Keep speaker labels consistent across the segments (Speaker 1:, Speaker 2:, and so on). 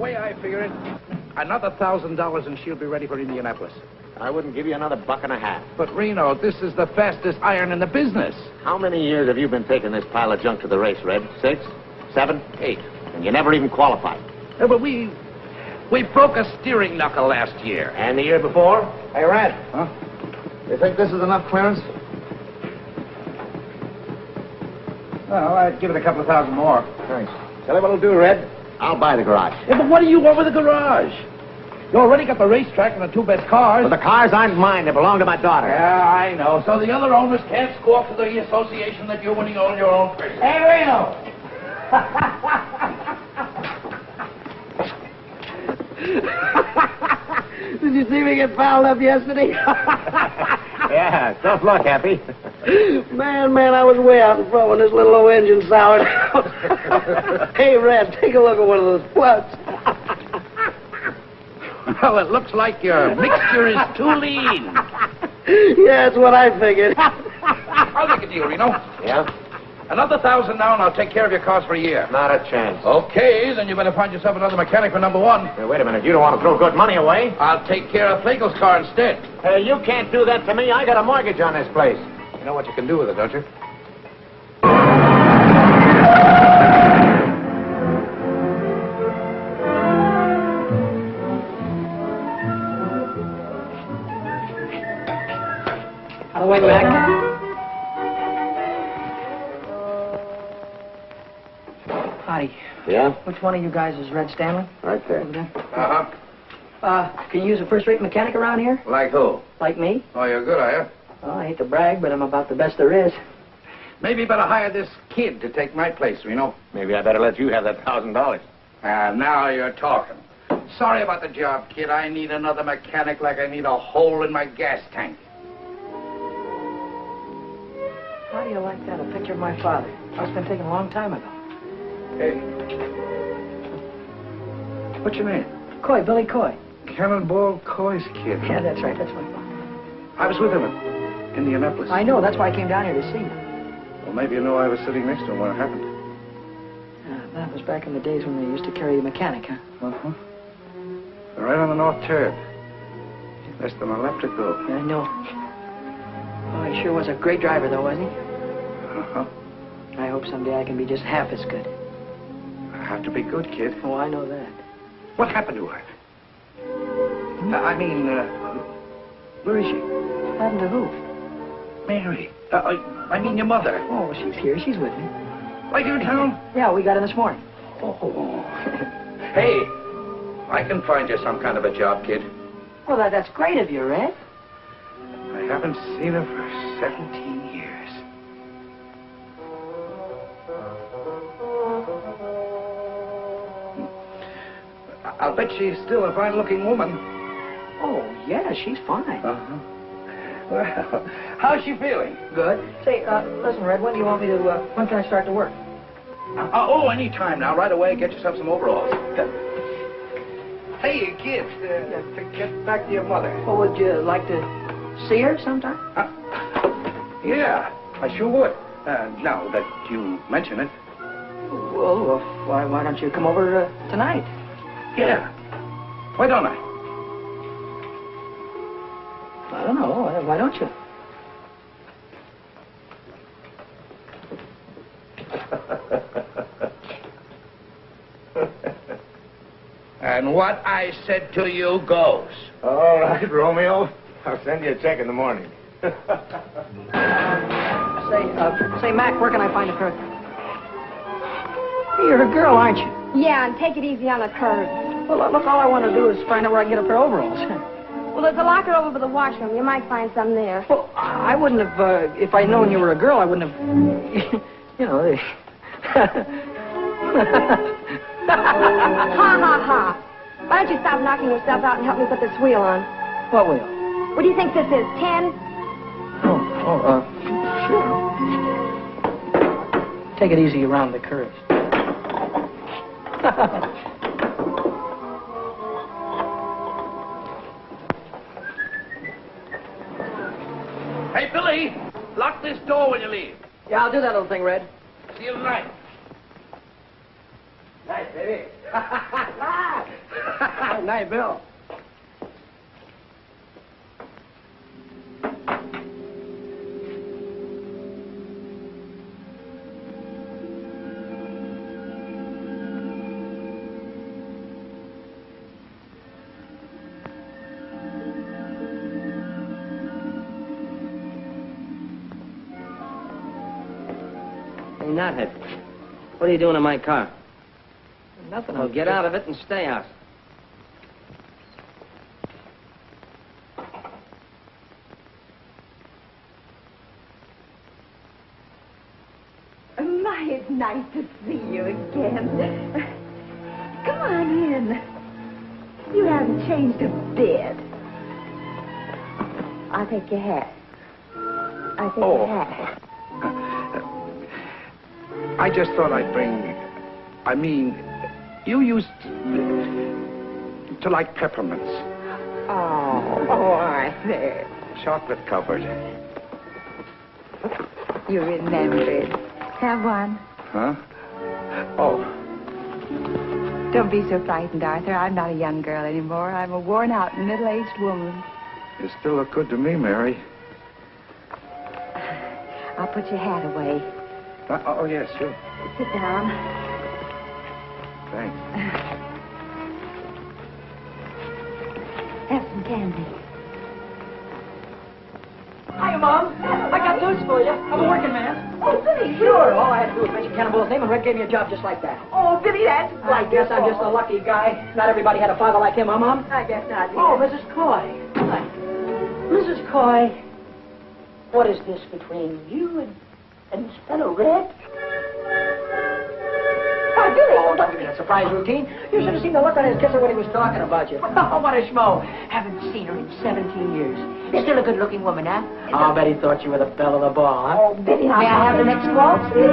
Speaker 1: way I figure it, another $1,000 and she'll be ready for Indianapolis.
Speaker 2: I wouldn't give you another $1.50.
Speaker 1: But, Reno, this is the fastest iron in the business.
Speaker 2: How many years have you been taking this pile of junk to the race, Red? 6, 7, 8. And you never even qualified.
Speaker 1: But we broke a steering knuckle last year.
Speaker 2: And the year before?
Speaker 3: Hey, Red.
Speaker 1: Huh?
Speaker 3: You think this is enough clearance?
Speaker 1: Well, I'd give it a couple of thousand more.
Speaker 3: Thanks. Tell you what'll do, Red.
Speaker 2: I'll buy the garage.
Speaker 1: Yeah, but what do you want with the garage? You already got the racetrack and the two best cars.
Speaker 2: But the cars aren't mine. They belong to my daughter.
Speaker 1: Yeah, I know. So the other owners can't squawk to the association that you're winning all your own place. Hey, Reno!
Speaker 4: Did you see me get fouled up yesterday?
Speaker 2: Yeah, tough luck, Happy.
Speaker 4: Man, I was way out in front when this little old engine soured out. Hey, Red, take a look at one of those plugs.
Speaker 1: Well, it looks like your mixture is too lean.
Speaker 4: Yeah, that's what I figured.
Speaker 1: I'll make a deal, Reno.
Speaker 2: Yeah?
Speaker 1: Another 1,000 now, and I'll take care of your cars for a year.
Speaker 2: Not a chance.
Speaker 1: Okay, then you better find yourself another mechanic for number one.
Speaker 2: Hey, wait a minute. You don't want to throw good money away?
Speaker 1: I'll take care of Flagel's car instead.
Speaker 2: Hey, you can't do that to me. I got a mortgage on this place.
Speaker 1: You know what you can do with it, don't you?
Speaker 4: Out of the way, Mac. Howdy.
Speaker 2: Yeah?
Speaker 4: Which one of you guys is Red Stanley?
Speaker 2: Right there.
Speaker 4: Over there.
Speaker 1: Uh-huh.
Speaker 4: Can you use a first-rate mechanic around here?
Speaker 1: Like who?
Speaker 4: Like me?
Speaker 1: Oh, you're good, are you?
Speaker 4: Well, I hate to brag, but I'm about the best there is.
Speaker 1: Maybe you better hire this kid to take my place, Reno.
Speaker 2: Maybe I better let you have that $1,000.
Speaker 1: Now you're talking. Sorry about the job, kid. I need another mechanic like I need a hole in my gas tank.
Speaker 4: How do you like that? A picture of my father. Must have been taken a long time ago.
Speaker 1: Hey. What's your name?
Speaker 4: Coy, Billy Coy.
Speaker 1: Cannonball Coy's kid.
Speaker 4: Yeah, that's right. That's my father.
Speaker 1: I was with him in Indianapolis.
Speaker 4: I know. That's why I came down here to see you.
Speaker 1: Well, maybe you know I was sitting next to him when it happened.
Speaker 4: That was back in the days when they used to carry a mechanic, huh?
Speaker 1: Uh-huh. Right on the north turn. Less than a lap to go.
Speaker 4: Yeah, I know. Oh, he sure was a great driver, though, wasn't he?
Speaker 1: Uh-huh.
Speaker 4: I hope someday I can be just half as good.
Speaker 1: I have to be good, kid.
Speaker 4: Oh, I know that.
Speaker 1: What happened to her? Where is she?
Speaker 4: Happened to who?
Speaker 1: Mary. I mean your mother.
Speaker 4: Oh, she's here. She's with me.
Speaker 1: Like you in town?
Speaker 4: Yeah, we got in this morning.
Speaker 1: Oh. Hey, I can find you some kind of a job, kid.
Speaker 4: Well, that's great of you, Red.
Speaker 1: I haven't seen her for 17 years. I'll bet she's still a fine-looking woman.
Speaker 4: Oh, yeah, she's fine.
Speaker 1: Uh-huh. Well, how's she feeling?
Speaker 4: Good. Say, listen, Red, when do you want me to, when can I start to work?
Speaker 1: Any time now. Right away, get yourself some overalls. Hey, kids, to get back to your mother.
Speaker 4: Well, would you like to see her sometime?
Speaker 1: Yeah, I sure would. Now that you mention it.
Speaker 4: Well, why don't you come over tonight?
Speaker 1: Yeah. Why don't I?
Speaker 4: I don't know. Why don't you?
Speaker 1: And what I said to you goes.
Speaker 2: All right, Romeo. I'll send you a check in the morning.
Speaker 4: Say, Mac, where can I find a curve? You're a girl, aren't you?
Speaker 5: Yeah, and take it easy on the curve.
Speaker 4: Well, look, all I want to do is find out where I can get a pair of overalls.
Speaker 5: Well, there's a locker over by the washroom. You might find some there.
Speaker 4: Well, I wouldn't have, if I'd known you were a girl, I wouldn't have, you know,
Speaker 5: Ha, ha, ha. Why don't you stop knocking yourself out and help me put this wheel on?
Speaker 4: What wheel?
Speaker 5: What do you think this is, 10?
Speaker 4: Sure. Take it easy around the curves.
Speaker 1: Hey, Billy, lock this door when you leave.
Speaker 4: Yeah, I'll do that little thing, Red.
Speaker 1: See you tonight.
Speaker 4: Nice, baby. Good night, Bill.
Speaker 6: Hey, Knothead, what are you doing in my car?
Speaker 4: Nothing.
Speaker 6: Well, get out of it and stay out.
Speaker 5: My, it's nice to see you again. Come on in. You haven't changed a bit. I'll take your hat. I'll take your hat.
Speaker 1: I just thought I'd bring... I mean, you used to like peppermints.
Speaker 5: Oh, all right there.
Speaker 1: Chocolate covered.
Speaker 5: You remembered. Have one.
Speaker 1: Huh? Oh.
Speaker 5: Don't be so frightened, Arthur. I'm not a young girl anymore. I'm a worn-out, middle-aged woman.
Speaker 1: You still look good to me, Mary.
Speaker 5: I'll put your hat away.
Speaker 1: Oh, yes, sure.
Speaker 5: Sit down.
Speaker 1: Thanks.
Speaker 5: Have some candy.
Speaker 7: Hi, Mom. I got news for you. I'm a working man.
Speaker 5: Oh, Billy.
Speaker 7: Sure. All I had to do was mention Cannonball's name, and Red gave me a job just like that.
Speaker 5: Oh, Billy, that's
Speaker 7: I guess I'm just a lucky guy. Not everybody had a father like him, huh, Mom?
Speaker 5: I guess not.
Speaker 7: Oh, Mrs. Coy. Hi. Mrs. Coy, what is this between you and this fellow Red? Why, Billy. Oh, don't give me that surprise routine. You should have seen the look on his kisser when he was talking about you. Oh, what a schmo. Haven't seen her in 17 years. You're still a good-looking woman, huh? Oh, I'll bet he thought you were the belle of the ball, huh?
Speaker 5: Oh, Billy,
Speaker 7: May I have the next waltz?
Speaker 5: Billy,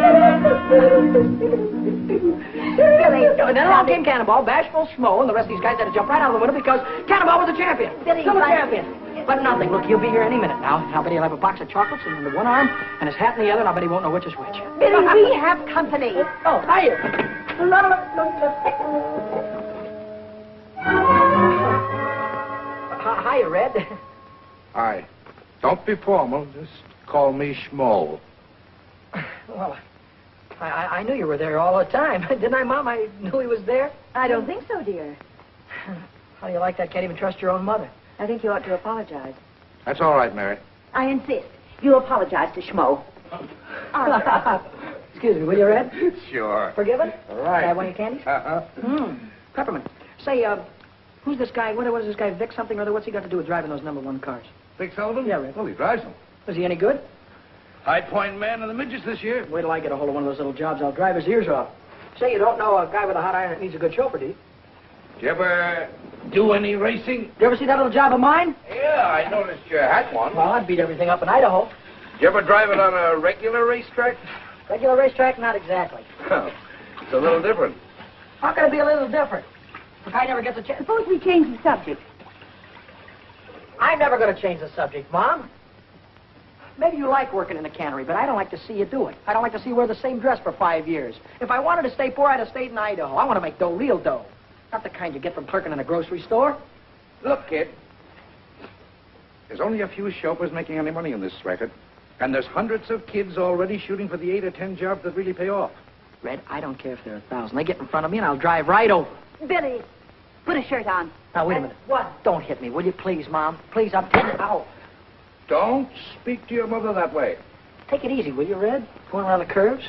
Speaker 7: And then along came Cannonball, bashful schmo, and the rest of these guys had to jump right out of the window because Cannonball was a champion.
Speaker 5: Billy,
Speaker 7: Still a
Speaker 5: but-
Speaker 7: champion. But nothing. Look, he'll be here any minute now. I'll bet he'll have a box of chocolates in one arm and his hat in the other, and I bet he won't know which is which.
Speaker 5: Billy, we have company.
Speaker 7: Oh, hiya. Hiya, Red.
Speaker 1: Hi. Don't be formal. Just call me Schmo.
Speaker 7: Well, I knew you were there all the time. Didn't I, Mom? I knew he was there.
Speaker 5: I don't think so, dear.
Speaker 7: How do you like that? Can't even trust your own mother.
Speaker 5: I think you ought to apologize.
Speaker 1: That's all right, Mary.
Speaker 5: I insist. You apologize to Schmo.
Speaker 7: Excuse me, will you, Red?
Speaker 1: Sure.
Speaker 7: Forgiven?
Speaker 1: All
Speaker 7: Can I
Speaker 1: right.
Speaker 7: have one of your candies? Peppermint. Say, who's this guy? What is this guy, Vic something or other? What's he got to do with driving those number 1 cars?
Speaker 1: Vic Sullivan?
Speaker 7: Yeah, Red.
Speaker 1: Well, he drives them.
Speaker 7: Is he any good?
Speaker 1: High Point man of the midgets this year.
Speaker 7: Wait till I get a hold of one of those little jobs. I'll drive his ears off. Say, you don't know a guy with a hot iron that needs a good chauffeur, do you?
Speaker 1: Did you ever do any racing?
Speaker 7: You ever see that little job of mine?
Speaker 1: Yeah, I noticed you had one.
Speaker 7: Well, I'd beat everything up in Idaho.
Speaker 1: Did you ever drive it on a regular racetrack?
Speaker 7: Regular racetrack? Not exactly.
Speaker 1: It's a little different.
Speaker 7: How can it be a little different? The guy never gets a chance.
Speaker 5: Suppose we change the subject.
Speaker 7: I'm never going to change the subject, Mom. Maybe you like working in a cannery, but I don't like to see you do it. I don't like to see you wear the same dress for 5 years. If I wanted to stay poor, I'd have stayed in Idaho. I want to make dough, real dough. Not the kind you get from clerking in a grocery store.
Speaker 1: Look, kid. There's only a few chauffeurs making any money in this racket. And there's hundreds of kids already shooting for the 8 or 10 jobs that really pay off.
Speaker 7: Red, I don't care if they're 1,000. They get in front of me and I'll drive right over.
Speaker 5: Billy, put a shirt on.
Speaker 7: Now, wait a minute. What? Don't hit me, will you, please, Mom? Please, I'm telling you. Ow.
Speaker 1: Don't speak to your mother that way.
Speaker 7: Take it easy, will you, Red? Going around the curves?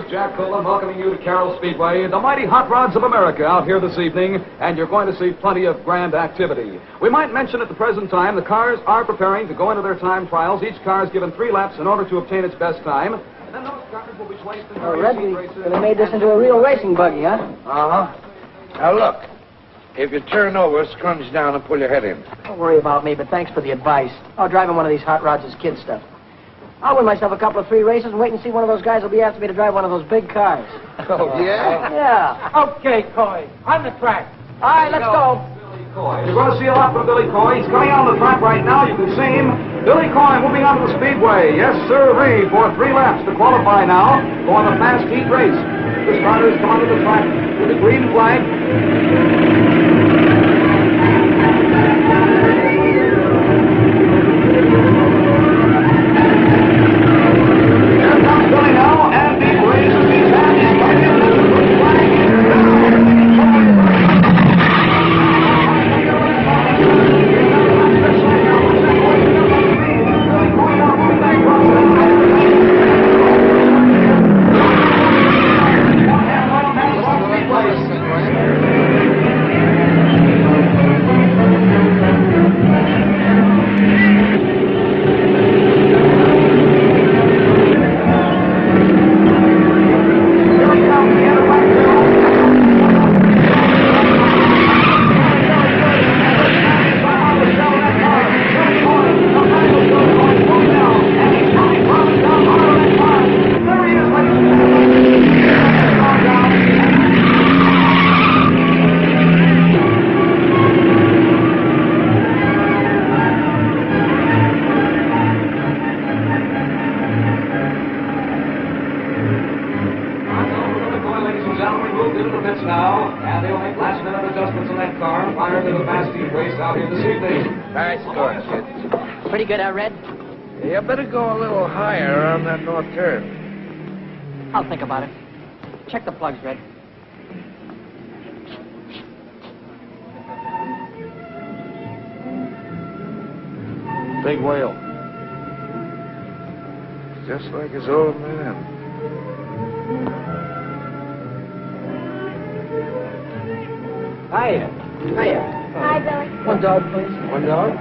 Speaker 8: Jack Colan welcoming you to Carroll Speedway, the mighty hot rods of America out here this evening, and you're going to see plenty of grand activity. We might mention at the present time the cars are preparing to go into their time trials. Each car is given 3 laps in order to obtain its best time. And then those cars will be placed in
Speaker 7: Red, we really made this into a real racing buggy, huh?
Speaker 1: Uh-huh. Now, look. If you turn over, scrunch down and pull your head in.
Speaker 7: Don't worry about me, but thanks for the advice. Oh, driving one of these hot rods is kid stuff. I'll win myself a couple of 3 races and wait and see one of those guys will be after me to drive one of those big cars.
Speaker 1: Oh, yeah?
Speaker 7: Yeah.
Speaker 6: Okay, Coy. On the track.
Speaker 7: All right, let's go.
Speaker 8: Coy. You're going to see a lot from Billy Coy. He's coming out on the track right now. You can see him. Billy Coy moving on to the speedway. Yes, sir-ree, for 3 laps to qualify now for the fast heat race. The starters come onto the track with a green flag. Here comes Billy now, and he raises his hand. He's right in the green flag.
Speaker 7: Pretty good, Red?
Speaker 1: You better go a little higher on that north turn.
Speaker 7: I'll think about it. Check the plugs, Red.
Speaker 1: Big whale. Just like his old man.
Speaker 7: Hiya.
Speaker 5: Hi, Billy.
Speaker 7: One dog, please. One dog?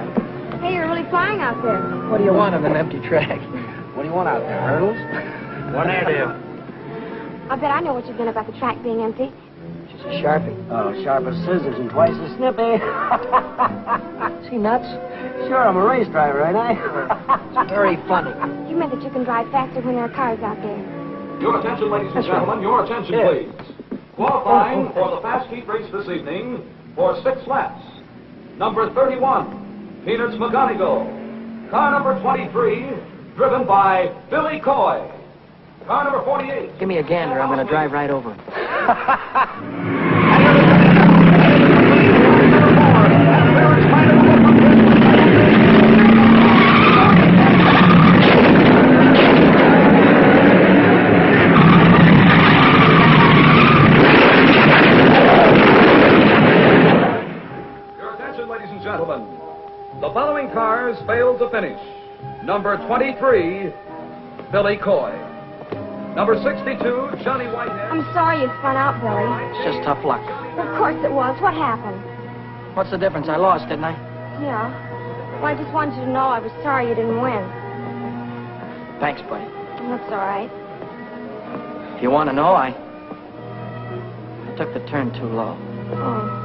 Speaker 5: Hey, you're really flying out there.
Speaker 7: What do you want on an empty track? What do you want out there, hurdles?
Speaker 1: One idea.
Speaker 5: I bet I know what you've done about the track being empty.
Speaker 7: She's a sharpie.
Speaker 4: Oh, sharp as scissors and twice as snippy.
Speaker 7: Is he nuts?
Speaker 4: Sure, I'm a race driver, ain't I?
Speaker 7: It's very funny.
Speaker 5: You meant that you can drive faster when there are cars out there.
Speaker 8: Your attention, ladies and gentlemen. Your attention, please. Qualifying for the fast heat race this evening for 6 laps. Number 31, Peanuts McGonigal. Car number 23, driven by Billy Coy. Car number 48.
Speaker 7: Give me a gander. I'm going to drive right over him.
Speaker 8: Your attention, ladies and gentlemen. The following cars failed to finish. Number 23, Billy Coy. Number 62, Johnny Whitehead.
Speaker 5: I'm sorry you spun out, Billy.
Speaker 7: It's just tough luck.
Speaker 5: Of course it was. What happened?
Speaker 7: What's the difference? I lost, didn't I?
Speaker 5: Yeah. Well, I just wanted you to know I was sorry you didn't win.
Speaker 7: Thanks, buddy.
Speaker 5: That's all right.
Speaker 7: If you want to know, I took the turn too low.
Speaker 5: Oh.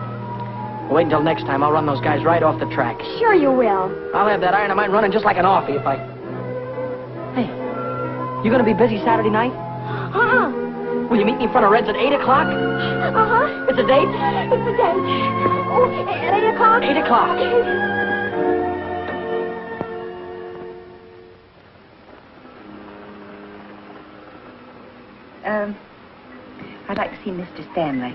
Speaker 7: Wait until next time. I'll run those guys right off the track.
Speaker 5: Sure you will.
Speaker 7: I'll have that iron of mine running just like an offie if I... Hey, you going to be busy Saturday night?
Speaker 5: Uh-huh.
Speaker 7: Will you meet me in front of Red's at 8 o'clock?
Speaker 5: Uh-huh.
Speaker 7: It's a date?
Speaker 5: It's a date. Oh, at 8 o'clock?
Speaker 7: 8 o'clock.
Speaker 9: I'd like to see Mr. Stanley.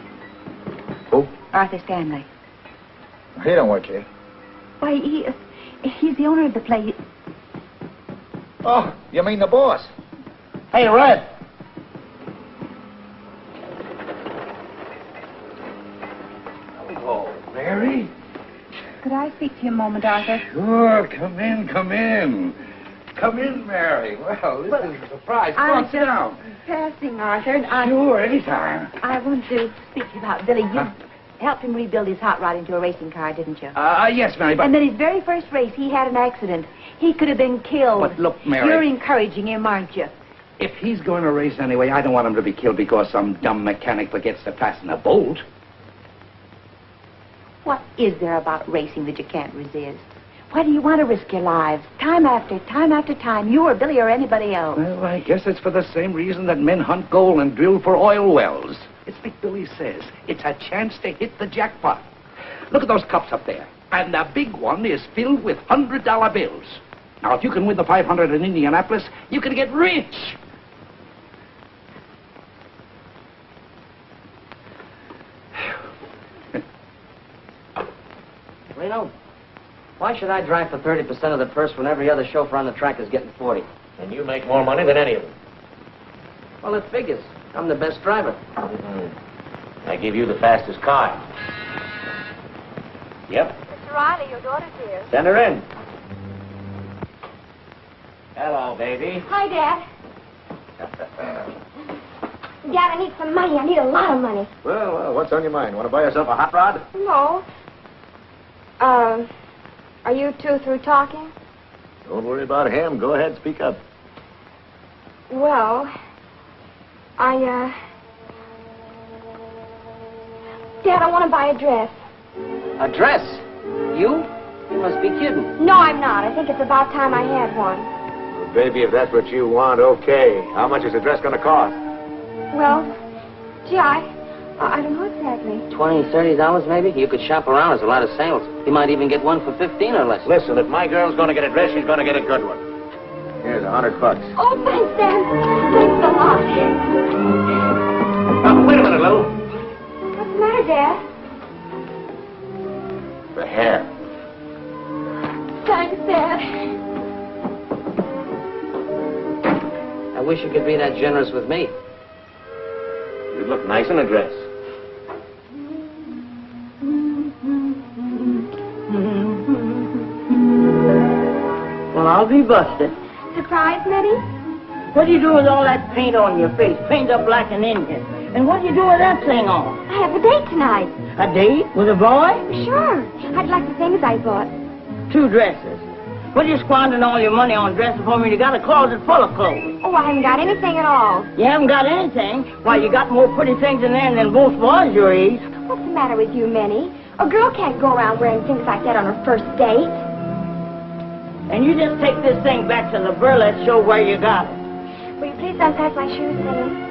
Speaker 3: Who?
Speaker 9: Arthur Stanley.
Speaker 3: He don't work here.
Speaker 9: Why, he's the owner of the place.
Speaker 3: Oh, you mean the boss? Hey, Red.
Speaker 1: Hello, Mary.
Speaker 9: Could I speak to you a moment, Arthur?
Speaker 1: Sure, come in, come in. Come in, Mary. Well, this is a surprise. Come on, sit down.
Speaker 9: Passing, Arthur, and
Speaker 1: Sure, anytime.
Speaker 9: I want to speak to you about Billy. You helped him rebuild his hot rod into a racing car, didn't you?
Speaker 1: Yes, Mary, but...
Speaker 9: And then his very first race, he had an accident. He could have been killed.
Speaker 1: But look, Mary...
Speaker 9: You're encouraging him, aren't you?
Speaker 1: If he's going to race anyway, I don't want him to be killed because some dumb mechanic forgets to fasten a bolt.
Speaker 9: What is there about racing that you can't resist? Why do you want to risk your lives? Time after time, you or Billy or anybody else.
Speaker 1: Well, I guess it's for the same reason that men hunt gold and drill for oil wells. It's like Billy says, it's a chance to hit the jackpot. Look at those cups up there. And the big one is filled with $100 bills. Now, if you can win the 500 in Indianapolis, you can get rich.
Speaker 6: Reno, why should I drive for 30% of the purse when every other chauffeur on the track is getting 40?
Speaker 2: And you make more money than any of them.
Speaker 6: Well, it figures. I'm the best driver.
Speaker 2: I give you the fastest car. Yep.
Speaker 5: Mr. Riley, your daughter's here.
Speaker 2: Send her in. Hello, baby.
Speaker 10: Hi, Dad. Dad, I need some money. I need a lot of money.
Speaker 3: Well, what's on your mind? Want to buy yourself a hot rod?
Speaker 10: No. Are you two through talking?
Speaker 3: Don't worry about him. Go ahead, speak up.
Speaker 10: Well, Dad, I want to buy a dress.
Speaker 6: A dress? You? You must be kidding.
Speaker 10: No, I'm not. I think it's about time I had one.
Speaker 3: Well, baby, if that's what you want, okay. How much is the dress going to cost?
Speaker 10: Well, gee, I don't know exactly.
Speaker 6: $20, $30 maybe? You could shop around. There's a lot of sales. You might even get one for $15 or less.
Speaker 2: Listen, if my girl's going to get a dress, she's going to get a good one.
Speaker 3: Here's $100.
Speaker 10: Oh, thanks, Dad. Thanks a lot.
Speaker 2: Wait a minute, Lou.
Speaker 10: What's the matter, Dad?
Speaker 2: The hair.
Speaker 10: Thanks, Dad.
Speaker 6: I wish you could be that generous with me.
Speaker 2: You'd look nice in a dress.
Speaker 4: Well, I'll be busted.
Speaker 10: Surprise, Mitty?
Speaker 4: What do you do with all that paint on your face? Paint up like an Indian. And what do you do with that thing on?
Speaker 10: I have a date tonight.
Speaker 4: A date with a boy?
Speaker 10: Sure. I'd like the things I bought.
Speaker 4: 2 dresses. What are you squandering all your money on dresses for me? You got a closet full of clothes.
Speaker 10: Oh, I haven't got anything at all.
Speaker 4: You haven't got anything? Why, you got more pretty things in there than most boys your age.
Speaker 10: What's the matter with you, Minnie? A girl can't go around wearing things like that on her first date.
Speaker 4: And you just take this thing back to the burlesque show where you got it.
Speaker 10: Will you please unpack my shoes, Minnie?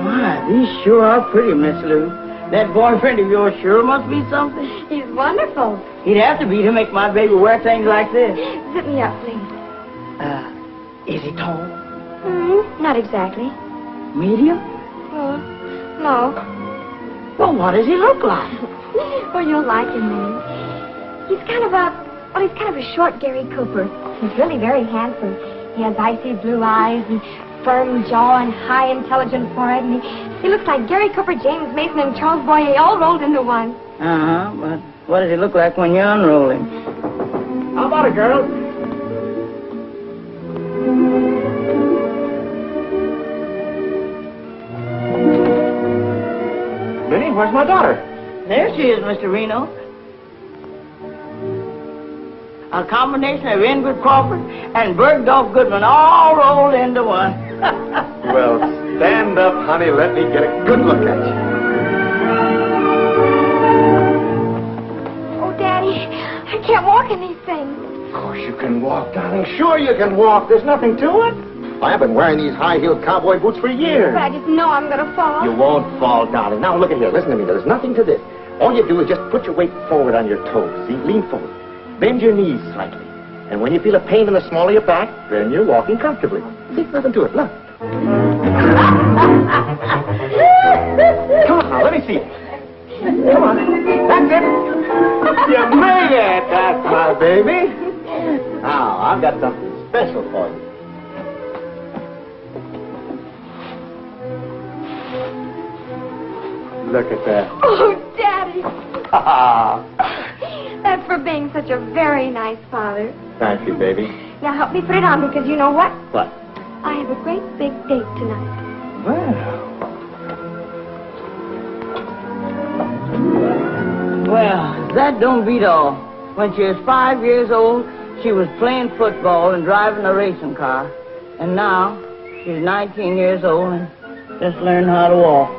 Speaker 4: My, these sure are pretty, Miss Lou. That boyfriend of yours sure must be something.
Speaker 10: He's wonderful.
Speaker 4: He'd have to be to make my baby wear things like this.
Speaker 10: Zip me up, please.
Speaker 4: Is he tall?
Speaker 10: Not exactly.
Speaker 4: Medium?
Speaker 10: No.
Speaker 4: Well, what does he look like?
Speaker 10: Well, you'll like him, Minnie. He's kind of a short Gary Cooper. He's really very handsome. He has icy blue eyes and firm jaw and high, intelligent forehead, and he looks like Gary Cooper, James Mason, and Charles Boyer all rolled into one.
Speaker 4: But what does he look like when you unroll him?
Speaker 6: How about it, girls?
Speaker 2: Minnie, where's my daughter?
Speaker 4: There she is, Mr. Reno. A combination of Ingrid Crawford and Bergdorf Goodman all rolled into one.
Speaker 3: Well, stand up, honey. Let me get a good look at you.
Speaker 10: Oh, Daddy, I can't walk in these things.
Speaker 3: Of course you can walk, darling. Sure you can walk. There's nothing to it. I've been wearing these high-heeled cowboy boots for years.
Speaker 10: But I just know I'm going to fall.
Speaker 3: You won't fall, darling. Now, look at here. Listen to me. There's nothing to this. All you do is just put your weight forward on your toes. See? Lean forward. Bend your knees slightly. And when you feel a pain in the small of your back, then you're walking comfortably. See? Nothing to it. Look. Come on now. Let me see it. Come on. That's it. You made it. That's my baby. Now, I've got something special for you. Look at that.
Speaker 10: Oh, Daddy. That's for being such a very nice father.
Speaker 3: Thank you, baby.
Speaker 10: Now help me put it on because you know what?
Speaker 3: What?
Speaker 10: I have a great big date tonight.
Speaker 4: Well, that don't beat all. When she was 5 years old, she was playing football and driving a racing car. And now, she's 19 years old and just learned how to walk.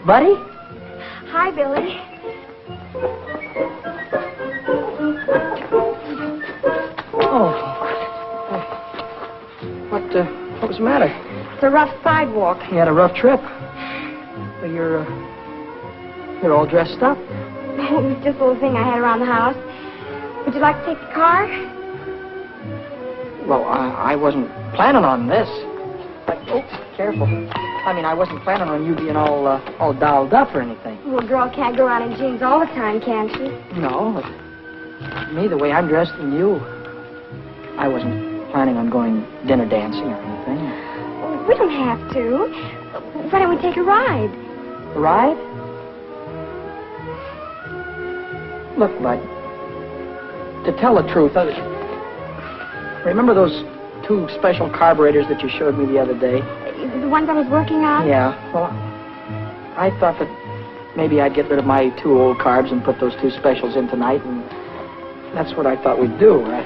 Speaker 7: Buddy?
Speaker 10: Hi, Billy.
Speaker 7: Oh. What was the matter?
Speaker 10: It's a rough sidewalk.
Speaker 7: You had a rough trip. Well, you're all dressed up.
Speaker 10: It was just a little thing I had around the house. Would you like to take the car?
Speaker 7: Well, I wasn't planning on this. Oh, careful. I mean, I wasn't planning on you being all dolled up or anything.
Speaker 10: Well, a girl can't go around in jeans all the time, can she?
Speaker 7: No, but me, the way I'm dressed and you, I wasn't planning on going dinner dancing or anything.
Speaker 10: We don't have to. Why don't we take a ride?
Speaker 7: A ride? Look, Bud, to tell the truth, remember those 2 special carburetors that you showed me the other day?
Speaker 10: The ones I was working on?
Speaker 7: Yeah, well, I thought that maybe I'd get rid of my 2 old carbs and put those 2 specials in tonight, and that's what I thought we'd do, right?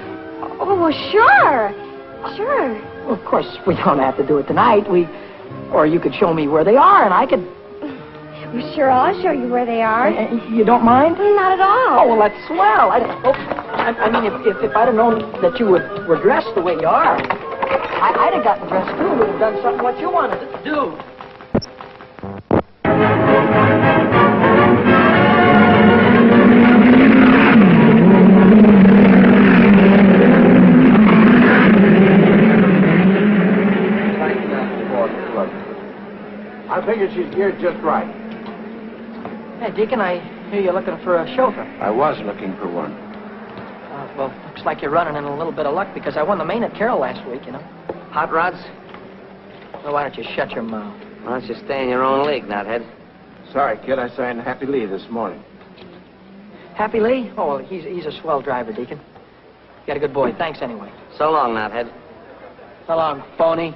Speaker 10: Oh, well, sure. Sure.
Speaker 7: Well, of course, we don't have to do it tonight. Or you could show me where they are, and I could...
Speaker 10: Well, sure, I'll show you where they are.
Speaker 7: You don't mind?
Speaker 10: Not at all.
Speaker 7: Oh, well, that's swell. I mean, if I'd have known that you were dressed the way you are, I'd have gotten dressed, too. We'd have done something what you wanted to do.
Speaker 2: I figured she's geared just right.
Speaker 7: Hey, Deacon, I hear you're looking for a chauffeur.
Speaker 2: I was looking for one.
Speaker 7: Well, looks like you're running in a little bit of luck because I won the main at Carroll last week, you know.
Speaker 6: Hot rods?
Speaker 7: Well, why don't you shut your mouth?
Speaker 6: Why don't you stay in your own league, knothead?
Speaker 2: Sorry, kid, I signed Happy Lee this morning.
Speaker 7: Happy Lee? Oh, well, he's a swell driver, Deacon. You got a good boy. Thanks anyway.
Speaker 6: So long, knothead.
Speaker 7: So long, phony.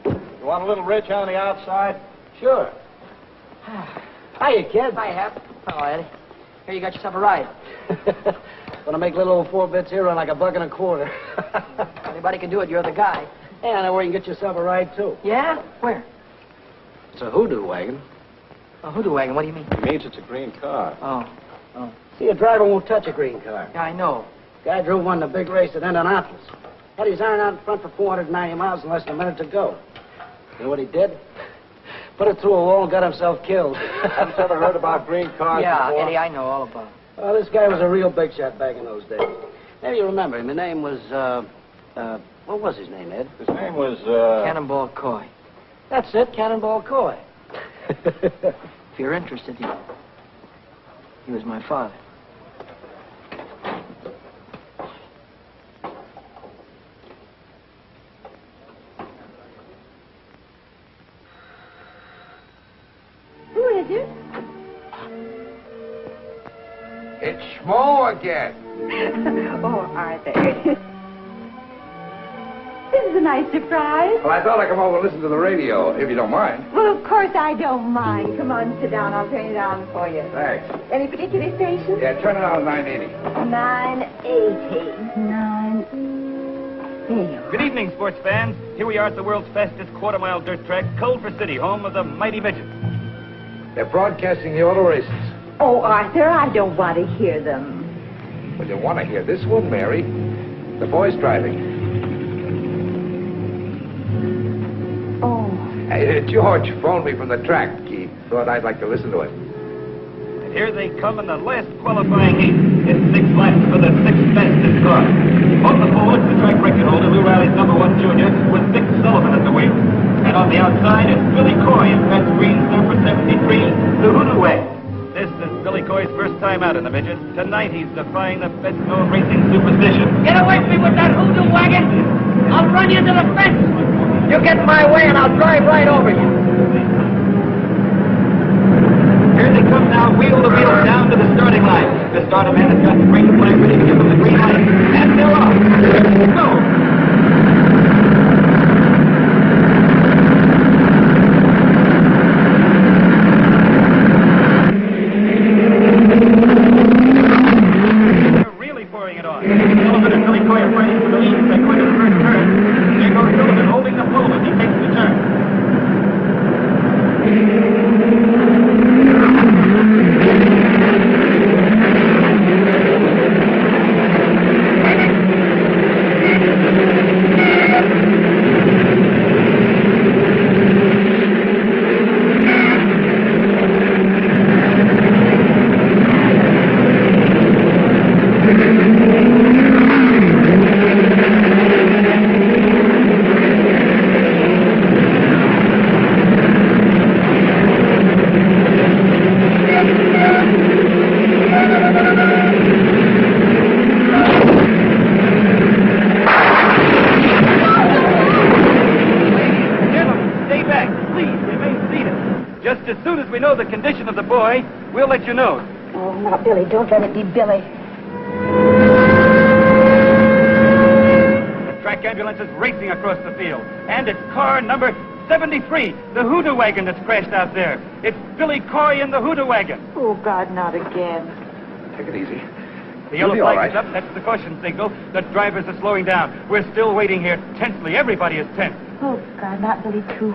Speaker 2: You want a little rich on the outside?
Speaker 7: Sure. Hiya, kid. Hiya, Hap. Hello, Eddie. Here, you got yourself a ride.
Speaker 11: Gonna make little old 4 bits here run like $1.25.
Speaker 7: Anybody can do it. You're the guy.
Speaker 11: Yeah, I know where you can get yourself a ride, too.
Speaker 7: Yeah? Where?
Speaker 11: It's a hoodoo wagon.
Speaker 7: A hoodoo wagon? What do you mean?
Speaker 2: It means it's a green car.
Speaker 7: Oh.
Speaker 11: See, a driver won't touch a green car.
Speaker 7: Yeah, I know.
Speaker 11: Guy drove one in a big race at Indianapolis. Had his iron out in front for 490 miles in less than a minute to go. You know what he did? Put it through a wall and got himself killed.
Speaker 2: Haven't you ever heard about green cars
Speaker 7: Yeah,
Speaker 2: before?
Speaker 7: Eddie, I know all about it.
Speaker 11: Well, this guy was a real big shot back in those days. Maybe you remember him. His name was, what was his name, Ed?
Speaker 2: His name was,
Speaker 7: Cannonball Coy.
Speaker 11: That's it, Cannonball Coy.
Speaker 7: If you're interested, he was my father.
Speaker 5: Who is it?
Speaker 1: It's Schmo again.
Speaker 5: Oh, Arthur. This is a nice surprise.
Speaker 1: Well, I thought I'd come over and listen to the radio, if you don't mind.
Speaker 5: Well, of course I don't mind. Come on, sit down. I'll turn it on for you.
Speaker 1: Thanks.
Speaker 5: Any particular station?
Speaker 1: Yeah, turn it on at 980.
Speaker 5: 980. There you are.
Speaker 12: Good evening, sports fans. Here we are at the world's fastest quarter-mile dirt track, Culver City, home of the mighty midget.
Speaker 1: They're broadcasting the auto races.
Speaker 5: Oh, Arthur, I don't want to hear them.
Speaker 1: Well, you want to hear this one, Mary. The boy's driving.
Speaker 5: Oh.
Speaker 1: Hey, George phoned me from the track. He thought I'd like to listen to it.
Speaker 12: And here they come in the last qualifying heat. It's 6 laps for the 6th fastest car. On the forward, the track record holder, Blue Valley's #1 junior, with Dick Sullivan at the wheel. And on the outside, it's Billy Coy in Pat Green's number 73, the Hoodoo Wagon. This is Billy Coy's first time out in the midget. Tonight he's defying the best-known racing superstition.
Speaker 7: Get away from me with that hoodoo wagon! I'll run you into the fence! You get in my way and I'll drive right over you.
Speaker 12: Here they come now, wheel to wheel down to the starting line. The starter man has got the green flag ready to give them the green light. And they're off. Go! Sullivan and Billy Coy are fighting for the lead as they go into the first turn. There goes Sullivan holding the pole as he takes the turn. As soon as we know the condition of the boy, we'll let you know.
Speaker 9: Oh, now, Billy, don't let it be Billy.
Speaker 12: The track ambulance is racing across the field, and it's car number 73, the hoodoo wagon that's crashed out there. It's Billy Coy in the hoodoo wagon.
Speaker 9: Oh, God, not again.
Speaker 1: Take it easy.
Speaker 12: The yellow
Speaker 1: You'll be all
Speaker 12: flag is
Speaker 1: right.
Speaker 12: up. That's the caution signal. The drivers are slowing down. We're still waiting here tensely. Everybody is tense.
Speaker 9: Oh, God, not Billy, too.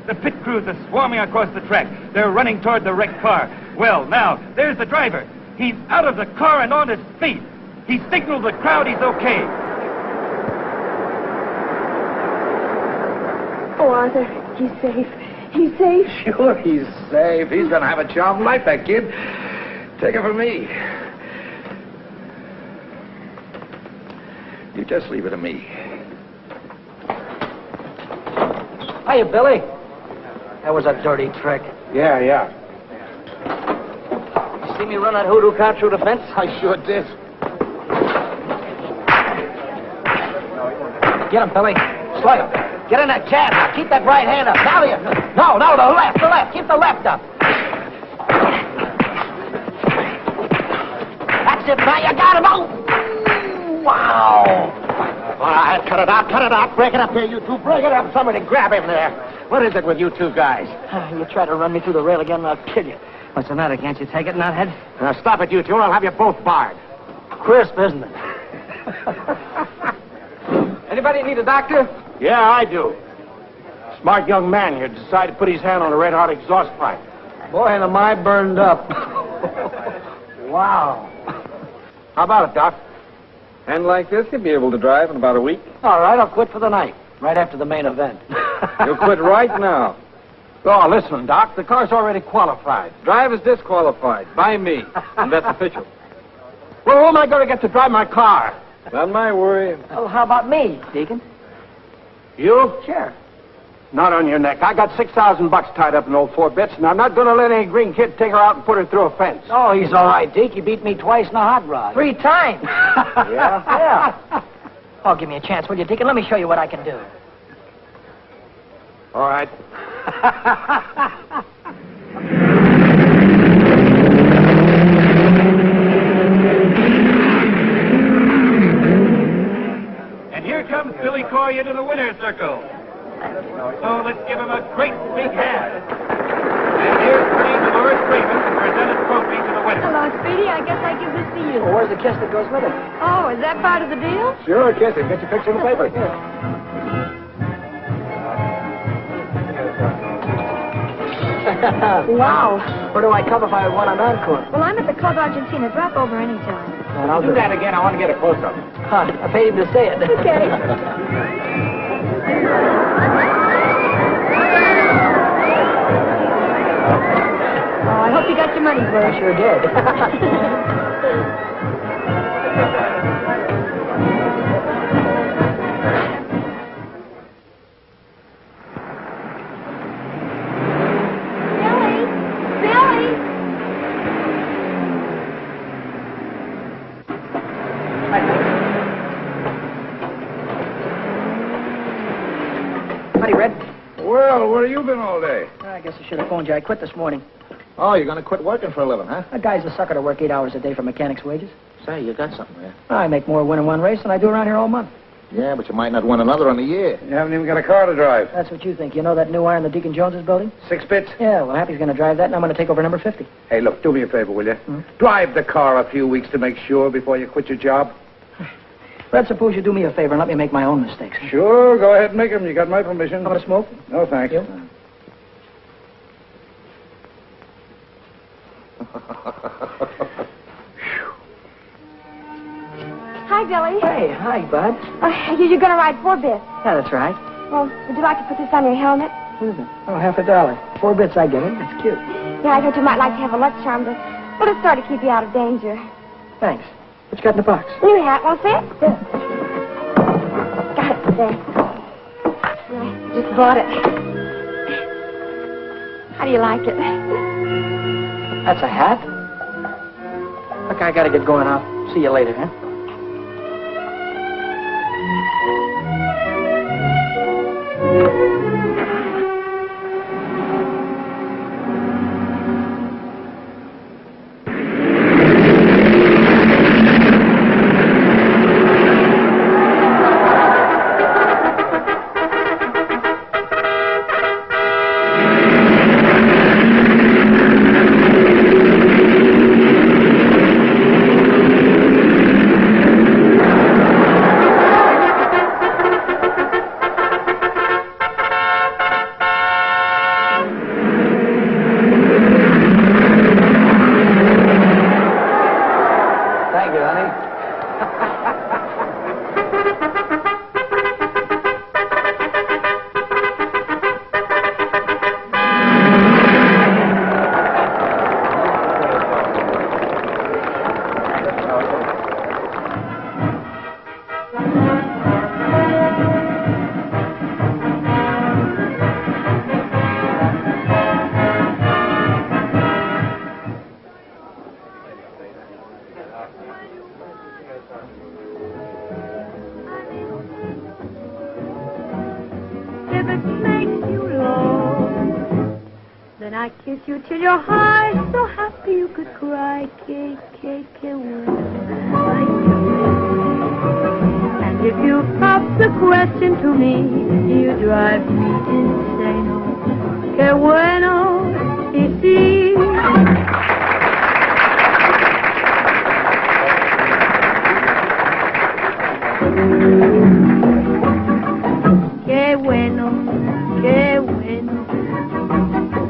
Speaker 12: The pit crews are swarming across the track. They're running toward the wrecked car. Well, now, there's the driver. He's out of the car and on his feet. He signaled the crowd he's okay.
Speaker 9: Oh, Arthur, he's safe. He's safe.
Speaker 1: Sure, he's safe. He's going to have a charmed life, that kid. Take it from me. You just leave it to me.
Speaker 7: Hiya, Billy. That was a dirty trick.
Speaker 11: Yeah.
Speaker 7: You see me run that hoodoo car through the fence?
Speaker 11: I sure did.
Speaker 7: Get him, Billy. Slug him. Get in that cab now. Keep that right hand up. Now the... No, the left. Keep the left up. That's it. Now you got him. Oh! Wow.
Speaker 3: All right, cut it out. Break it up here, you two. Break it up. Somebody grab him there. What is it with you two guys?
Speaker 7: You try to run me through the rail again and I'll kill you. What's the matter? Can't you take it, knothead?
Speaker 3: Now, stop it, you two, or I'll have you both barred.
Speaker 7: Crisp, isn't it? Anybody need a doctor?
Speaker 11: Yeah, I do. Smart young man here decided to put his hand on a red-hot exhaust pipe.
Speaker 7: Boy, and am I burned up. Wow.
Speaker 11: How about it, Doc? And like this, you'll be able to drive in about a week.
Speaker 7: All right, I'll quit for the night. Right after the main event.
Speaker 11: You'll quit right now. Oh, listen, Doc, the car's already qualified. Drive is disqualified by me, and that's official. Well, who am I going to get to drive my car? Not my worry.
Speaker 7: Oh, how about me, Deacon?
Speaker 11: You?
Speaker 7: Sure.
Speaker 11: Not on your neck. I got $6,000 tied up in old 4 bits, and I'm not going to let any green kid take her out and put her through a fence.
Speaker 7: Oh, he's all right, Deke. He beat me twice in a hot rod. 3 times.
Speaker 11: Yeah?
Speaker 7: Yeah. Oh, give me a chance, will you, Deacon? Let me show you what I can do.
Speaker 11: All right.
Speaker 12: And here comes Billy Coy into the winner's circle. So let's give him a great big hand. And here's Queen Dolores Raven to present a trophy to the winner.
Speaker 10: Hello, Speedy. I guess I give this to you.
Speaker 7: Well, where's the kiss that goes with it?
Speaker 10: Oh, is that part of the deal?
Speaker 11: Sure, kiss him. Get your picture in the paper.
Speaker 10: Wow.
Speaker 7: Where do I come if I won an encore?
Speaker 10: Well, I'm at the Club Argentina. Drop over anytime.
Speaker 7: And I'll
Speaker 3: Do that again. I want to get a close-up.
Speaker 7: Huh, I paid him to say it.
Speaker 10: Okay. Oh, I hope you got your money's worth.
Speaker 7: I sure did.
Speaker 10: Billy!
Speaker 7: Howdy, Red.
Speaker 1: Well, where have you been all day?
Speaker 7: I guess I should have phoned you. I quit this morning.
Speaker 3: Oh, you're going to quit working for a living, huh?
Speaker 7: That guy's a sucker to work 8 hours a day for mechanic's wages.
Speaker 3: Say, you got something there.
Speaker 7: I make more winning one race than I do around here all month.
Speaker 3: Yeah, but you might not win another in a year.
Speaker 1: You haven't even got a car to drive.
Speaker 7: That's what you think. You know that Noir in the Deacon Jones's building?
Speaker 1: 6 bits.
Speaker 7: Yeah, well, Happy's going to drive that, and I'm going to take over number 50.
Speaker 1: Hey, look, do me a favor, will you? Drive the car a few weeks to make sure before you quit your job.
Speaker 7: Red, suppose you do me a favor and let me make my own mistakes.
Speaker 1: Sure, go ahead and make them. You got my permission.
Speaker 7: Want to smoke?
Speaker 1: No, thanks.
Speaker 7: You?
Speaker 10: Hi, Billy.
Speaker 7: Hey, hi, bud.
Speaker 10: You're going to ride 4 bits.
Speaker 7: Yeah, that's right.
Speaker 10: Well, would you like to put this on your helmet?
Speaker 7: What is it? Oh, $50. 4 bits, I get it. That's cute.
Speaker 10: Yeah, I thought you might like to have a luck charm to, well, to sort of keep you out of danger.
Speaker 7: Thanks. What you got in the box?
Speaker 10: New hat, won't fit? Yeah. Got it there. I just bought it. How do you like it?
Speaker 7: That's a hat? Look, I gotta get going. I'll see you later, huh?
Speaker 13: If it makes you low, then I kiss you till you're high, so happy you could cry. And if you pop the question to me, you drive me insane. Que bueno, y si. Qué bueno, qué bueno.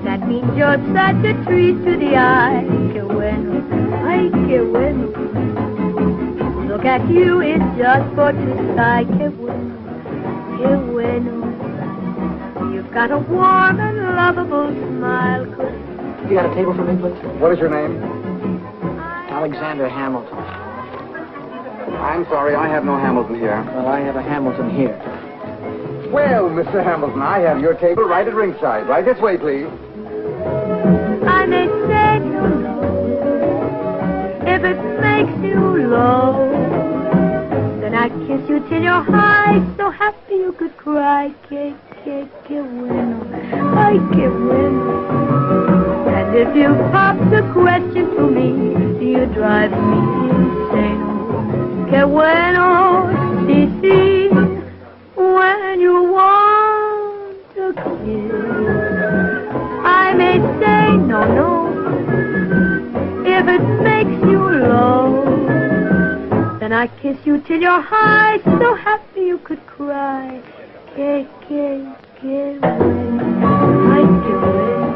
Speaker 13: That means you're such a treat to the eye. Qué bueno, ay, qué bueno. Look at you, it's just for to sigh. Qué bueno, qué bueno. You've got a warm and lovable smile.
Speaker 7: You got a table for me, please?
Speaker 1: What is your name?
Speaker 7: Alexander Hamilton.
Speaker 1: I'm sorry, I have no Hamilton here.
Speaker 7: Well, I have a Hamilton here.
Speaker 1: Well, Mr. Hamilton, I have your table right at ringside. Right this way, please.
Speaker 13: I may say you know, if it makes you low, then I kiss you till you're high, so happy you could cry. Que bueno, ay, que bueno. And if you pop the question to me, you drive me insane. Que bueno, si. When you want a kiss, I may say no. If it makes you low, then I kiss you till you're high, so happy you could cry. Que bueno, ay, que bueno.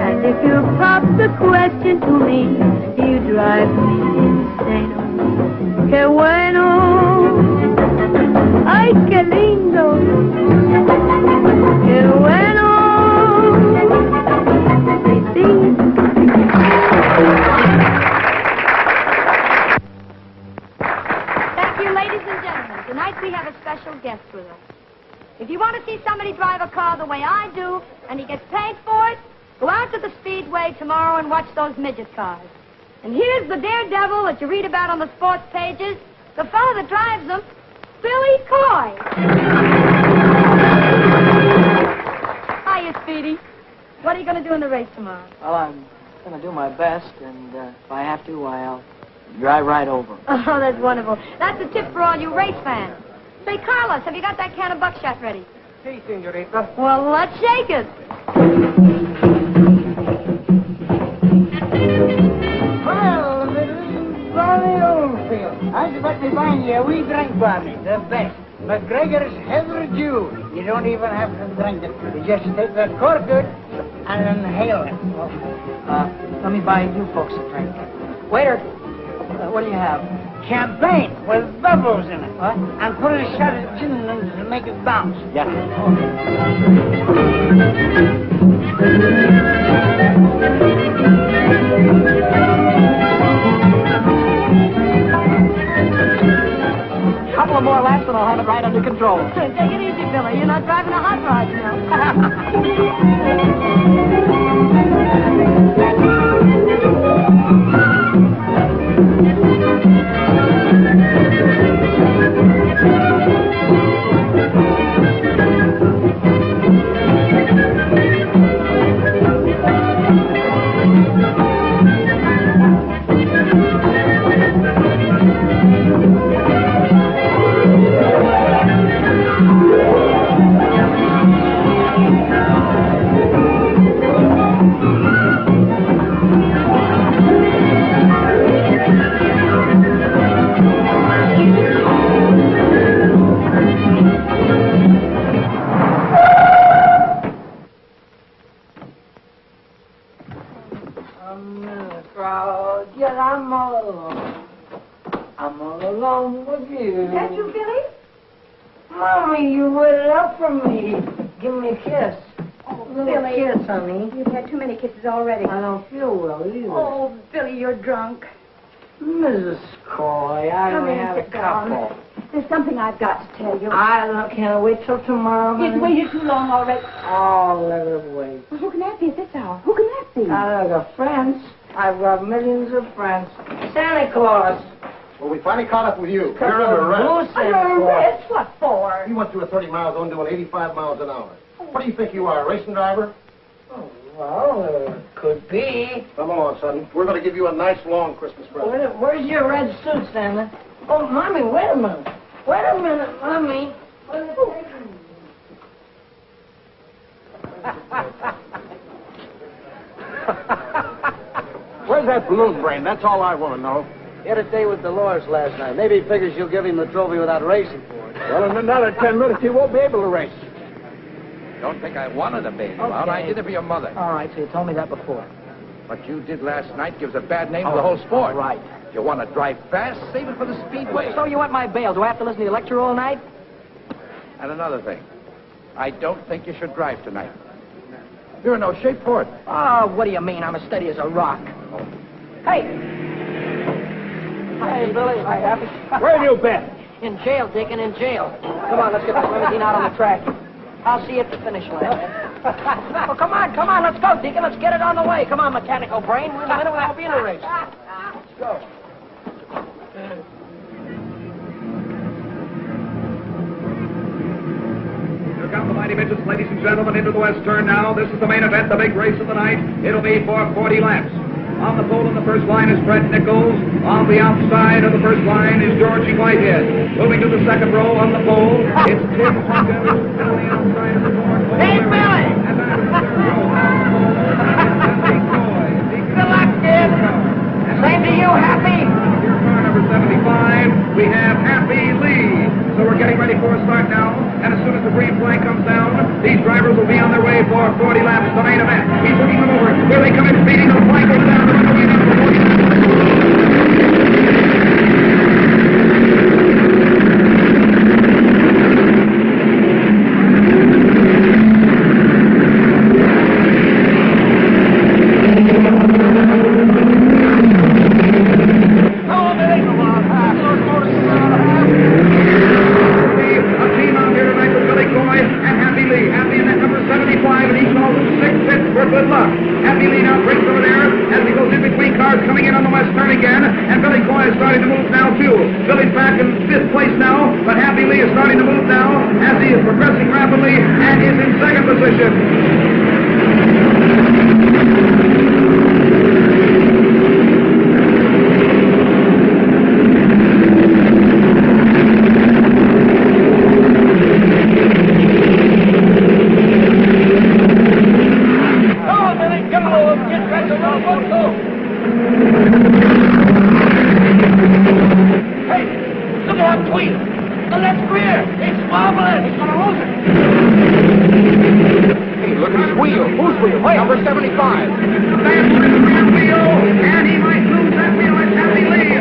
Speaker 13: And if you pop the question to me, you drive me insane. Que bueno. ¡Ay, qué lindo! ¡Qué bueno! Sí, sí.
Speaker 10: Thank you, ladies and gentlemen. Tonight we have a special guest with us. If you want to see somebody drive a car the way I do, and he gets paid for it, go out to the Speedway tomorrow and watch those midget cars. And here's the daredevil that you read about on the sports pages, the fellow that drives them, Billy Coy. Hiya, Speedy. What are you going to do in the race tomorrow?
Speaker 7: Well, I'm going to do my best, and if I have to, I'll drive right over.
Speaker 10: Oh, that's wonderful. That's a tip for all you race fans. Say, Carlos, have you got that can of buckshot ready?
Speaker 14: Si, senorita.
Speaker 10: Well, let's shake it.
Speaker 14: Well, Barney Oldfield. I expect to find you a wee drink, Barney. The best. McGregor's Heather Dew. You don't even have to drink it. You just take the cork out and inhale it.
Speaker 7: Let me buy you folks a drink. Waiter. What do you have?
Speaker 14: Champagne with bubbles in it. What? And put a shot of gin in it to make it bounce.
Speaker 7: Yeah. Couple of more laps and I'll have it right under control.
Speaker 10: Take it easy, Billy. You're not driving a hot rod now.
Speaker 14: I'm all alone with you.
Speaker 5: Is that you, Billy?
Speaker 14: Mommy, you waited up for me. Give me a kiss.
Speaker 5: Oh,
Speaker 14: Little
Speaker 5: Billy.
Speaker 14: kiss, honey.
Speaker 5: You've had too many kisses already.
Speaker 14: I don't feel well either.
Speaker 5: Oh, Billy, you're drunk.
Speaker 14: Mrs. Coy, I
Speaker 5: Come
Speaker 14: only
Speaker 5: in,
Speaker 14: had a
Speaker 5: sit down.
Speaker 14: couple.
Speaker 5: There's something I've got to tell you.
Speaker 14: Can't wait till tomorrow, honey.
Speaker 5: You've waited too long already.
Speaker 14: Oh, let her wait.
Speaker 5: Well, who can that be at this hour? Who can that be?
Speaker 14: I got friends. I've got millions of friends. Santa Claus.
Speaker 3: Well, we finally caught up with you.
Speaker 14: You're under arrest.
Speaker 5: Under arrest? What for?
Speaker 3: You went through a 30 miles zone doing 85 miles an hour. What do you think you are, a racing driver?
Speaker 14: Oh, well, could be.
Speaker 3: Come along, son. We're going to give you a nice long Christmas present.
Speaker 14: Where's your red suit, Santa? Oh, Mommy, wait a minute. Wait a minute, Mommy.
Speaker 11: Where's that balloon brain? That's all I want to know.
Speaker 6: He had a day with Dolores last night. Maybe he figures you'll give him the trophy without racing for it.
Speaker 11: Well, in another 10 minutes, he won't be able to race.
Speaker 1: Don't think I wanted to bail you out. I did it for your mother.
Speaker 7: All right, so you told me that before.
Speaker 1: What you did last night gives a bad name to the whole sport.
Speaker 7: Right.
Speaker 1: If you want to drive fast, save it for the speedway.
Speaker 7: So you want my bail? Do I have to listen to your lecture all night?
Speaker 1: And another thing, I don't think you should drive tonight. You're in no shape for it.
Speaker 7: Oh, what do you mean? I'm as steady as a rock. Hey! Hey, Billy. Hi, Happy.
Speaker 11: Where have you been?
Speaker 7: In jail, Deacon, in jail. Come on, let's get this limousine out on the track. I'll see you at the finish line. Well, come on, let's go, Deacon. Let's get it on the way. Come on, mechanical brain. We're in a minute, we'll be in a race. Let's go.
Speaker 8: Here come the mighty midgets, ladies and gentlemen, into the west turn now. This is the main event, the big race of the night. It'll be for 40 laps. On the pole in the first line is Fred Nichols. On the outside of the first line is Georgie Whitehead. Moving to the second row on the pole, it's Tim Hawkins. And on the outside of the fourth pole,
Speaker 14: Hey, Billy!
Speaker 8: and back to the third row on the pole, is Billy Coy.
Speaker 14: Good luck, kid. Same to you, Happy.
Speaker 8: Here, car number 75, we have Happy Lee. So we're getting ready for a start now, and as soon as the green flag comes down, these drivers will be on their way for 40 laps, the main event. He's looking them over. Here they come in, speeding. The flag goes down. They're going down to 40 laps. Coming in on the west turn again, and Billy Coy is starting to move now, too. Billy's back in fifth place now, but Happy Lee is starting to move now as he is progressing rapidly and is in second position. Number 75. That's the rear wheel, and he might lose that wheel. It's Happy Lee.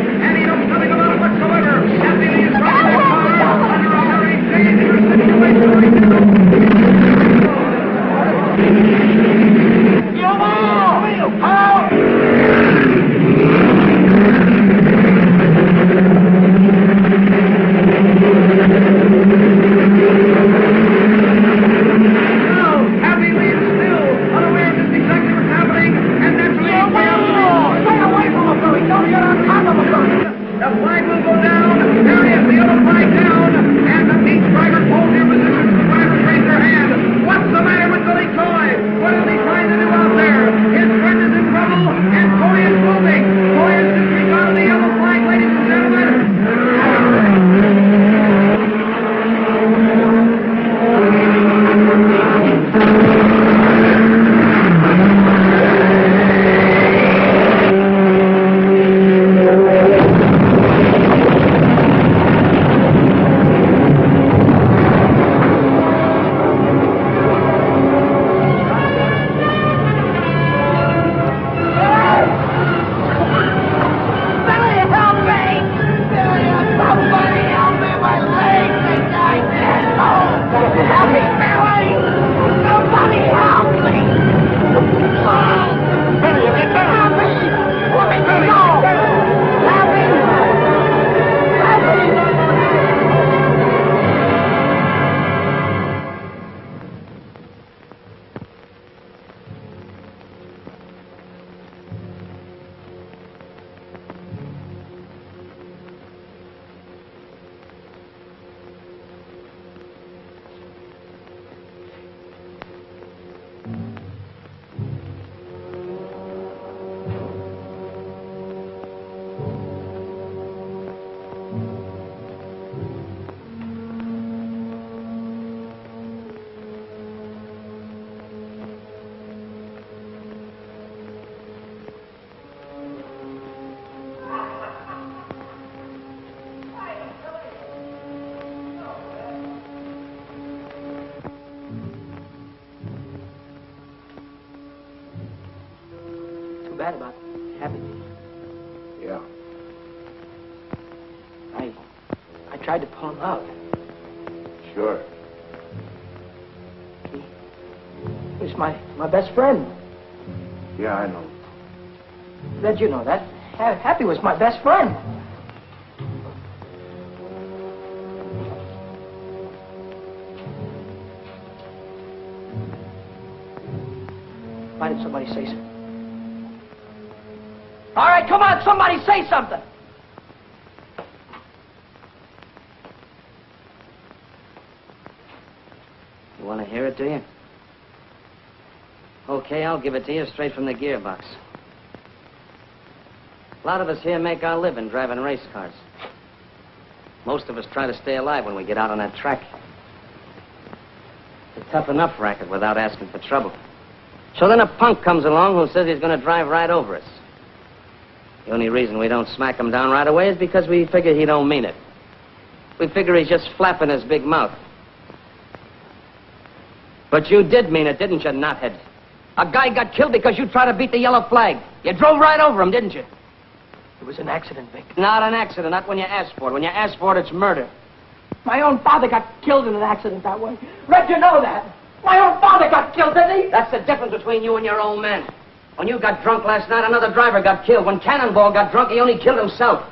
Speaker 7: bad about Happy.
Speaker 1: Yeah.
Speaker 7: I tried to pull him out.
Speaker 1: Sure.
Speaker 7: He was my best friend.
Speaker 1: Yeah, I know.
Speaker 7: Red, you know that. Happy was my best friend. Why did somebody say something? All right, come on, somebody say something.
Speaker 6: You want to hear it, do you? Okay, I'll give it to you straight from the gearbox. A lot of us here make our living driving race cars. Most of us try to stay alive when we get out on that track. It's a tough enough racket without asking for trouble. So then a punk comes along who says he's going to drive right over us. The only reason we don't smack him down right away is because we figure he don't mean it. We figure he's just flapping his big mouth. But you did mean it, didn't you, knothead? A guy got killed because you tried to beat the yellow flag. You drove right over him, didn't you?
Speaker 7: It was an accident, Vic.
Speaker 6: Not an accident, not when you asked for it. When you asked for it, it's murder.
Speaker 7: My own father got killed in an accident that way. Red, you know that. My own father got killed, didn't he?
Speaker 6: That's the difference between you and your old man. When you got drunk last night, another driver got killed. When Cannonball got drunk, he only killed himself.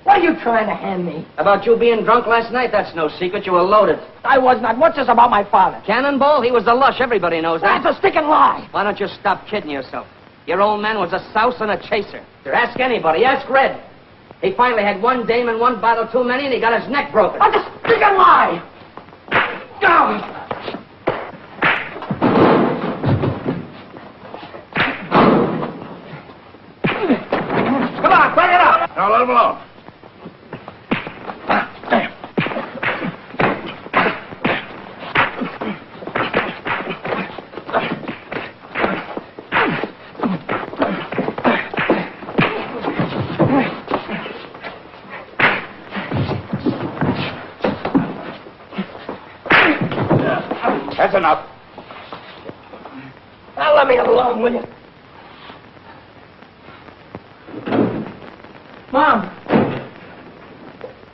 Speaker 7: What are you trying to hand me?
Speaker 6: About you being drunk last night, that's no secret. You were loaded.
Speaker 7: I was not. What's this about my father?
Speaker 6: Cannonball, he was the lush. Everybody knows that.
Speaker 7: That's a sticking lie.
Speaker 6: Why don't you stop kidding yourself? Your old man was a souse and a chaser. Here, ask anybody. Ask Red. He finally had one dame and one bottle too many, and he got his neck broken.
Speaker 7: That's a sticking lie. Go.
Speaker 1: Come on, bring it up. Now let him alone. That's enough.
Speaker 7: Now let me alone, will you? Mom!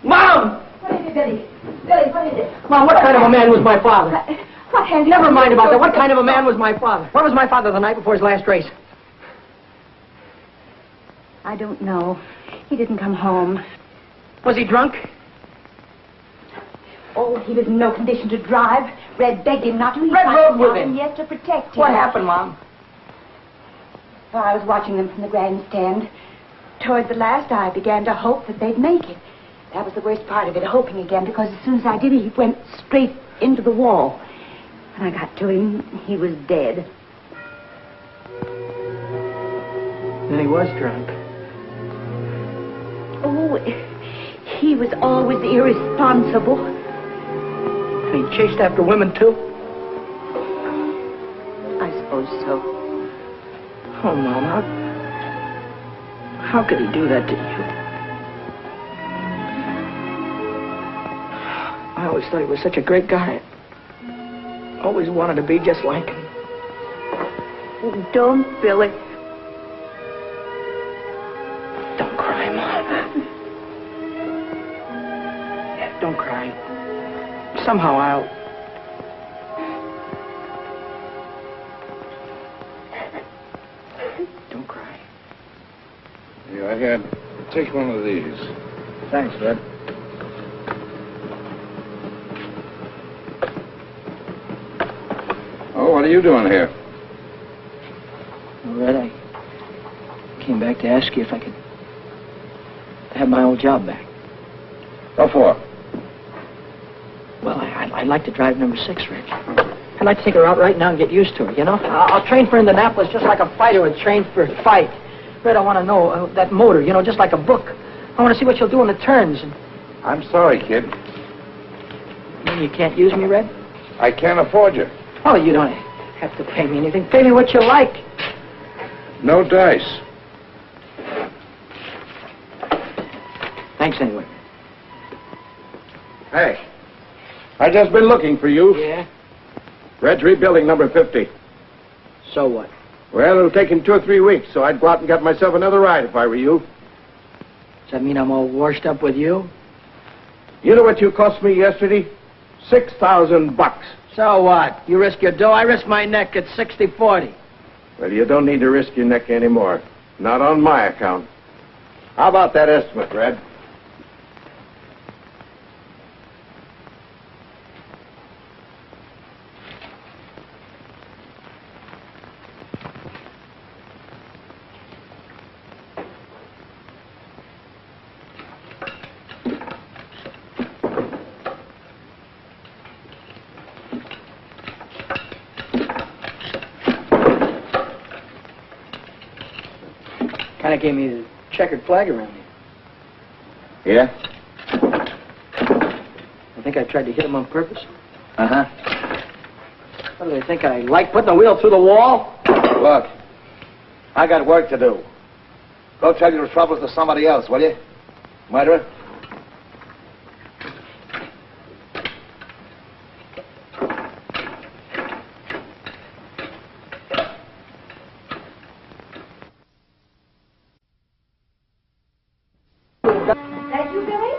Speaker 7: Mom!
Speaker 5: What is it, Billy? Billy, what is it?
Speaker 7: Mom, what kind of a man was my father?
Speaker 5: What has
Speaker 7: Never mind about that. What kind of a man was my father? Where was my father the night before his last race?
Speaker 9: I don't know. He didn't come home.
Speaker 7: Was he drunk?
Speaker 9: Oh, he was in no condition to drive. Red begged him not to. He
Speaker 7: Red rode with him.
Speaker 9: Yes, to protect him.
Speaker 7: What happened, Mom?
Speaker 9: Well, I was watching them from the grandstand. Toward the last, I began to hope that they'd make it. That was the worst part of it, hoping again, because as soon as I did, he went straight into the wall. When I got to him, he was dead.
Speaker 7: Then he was drunk.
Speaker 9: Oh, he was always irresponsible.
Speaker 7: And he chased after women, too?
Speaker 9: I suppose so.
Speaker 7: Oh, Mom, how could he do that to you? I always thought he was such a great guy. Always wanted to be just like him.
Speaker 9: Oh, don't, Billy.
Speaker 7: Don't cry, Mom. Don't cry. Somehow I'll... Don't cry.
Speaker 1: Yeah, here, take one of these.
Speaker 7: Thanks, Red.
Speaker 1: Oh, what are you doing here?
Speaker 7: Well, Red, I came back to ask you if I could have my old job back.
Speaker 1: What for?
Speaker 7: Well, I'd like to drive number 6, Red. I'd like to take her out right now and get used to her, you know? I'll train for Indianapolis just like a fighter would train for a fight. Red, I want to know that motor, you know, just like a book. I want to see what you'll do in the turns. And...
Speaker 1: I'm sorry, kid.
Speaker 7: You mean you can't use me, Red?
Speaker 1: I can't afford you.
Speaker 7: Oh, you don't have to pay me anything. Pay me what you like.
Speaker 1: No dice.
Speaker 7: Thanks anyway.
Speaker 11: Hey, I just been looking for you.
Speaker 7: Yeah?
Speaker 11: Red's rebuilding number 50.
Speaker 7: So what?
Speaker 11: Well, it'll take him 2 or 3 weeks, so I'd go out and get myself another ride if I were you.
Speaker 7: Does that mean I'm all washed up with you?
Speaker 11: You know what you cost me yesterday? $6,000.
Speaker 7: So what? You risk your dough, I risk my neck at 60-40.
Speaker 11: Well, you don't need to risk your neck anymore. Not on my account. How about that estimate, Red?
Speaker 7: Kind of gave me the checkered flag around me.
Speaker 11: Yeah?
Speaker 7: I think I tried to hit him on purpose.
Speaker 11: Uh-huh.
Speaker 7: What do they think? I like putting the wheel through the wall?
Speaker 15: Look, I got work to do. Go tell your troubles to somebody else, will you? Murderer?
Speaker 9: That you, Billy?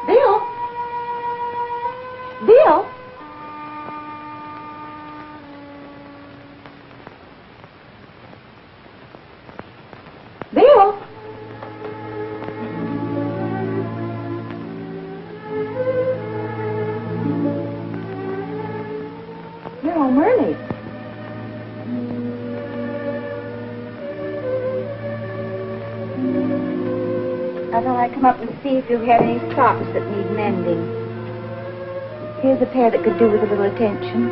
Speaker 9: Bill? Bill? Bill? You're home early. I thought I'd come up and see if you had any socks that need mending. Here's a pair that could do with a little attention.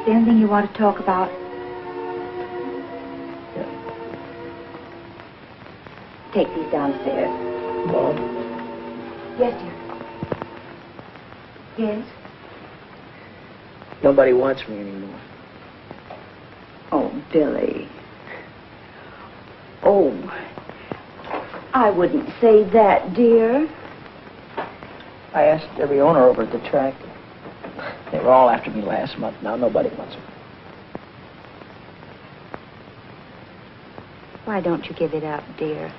Speaker 9: Is there anything you want to talk about? Take these downstairs.
Speaker 7: Mom.
Speaker 9: Yes, dear. Yes?
Speaker 7: Nobody wants me anymore.
Speaker 9: Oh, Billy. Oh, I wouldn't say that, dear.
Speaker 7: I asked every owner over at the track. They were all after me last month. Now nobody wants me.
Speaker 9: Why don't you give it up, dear?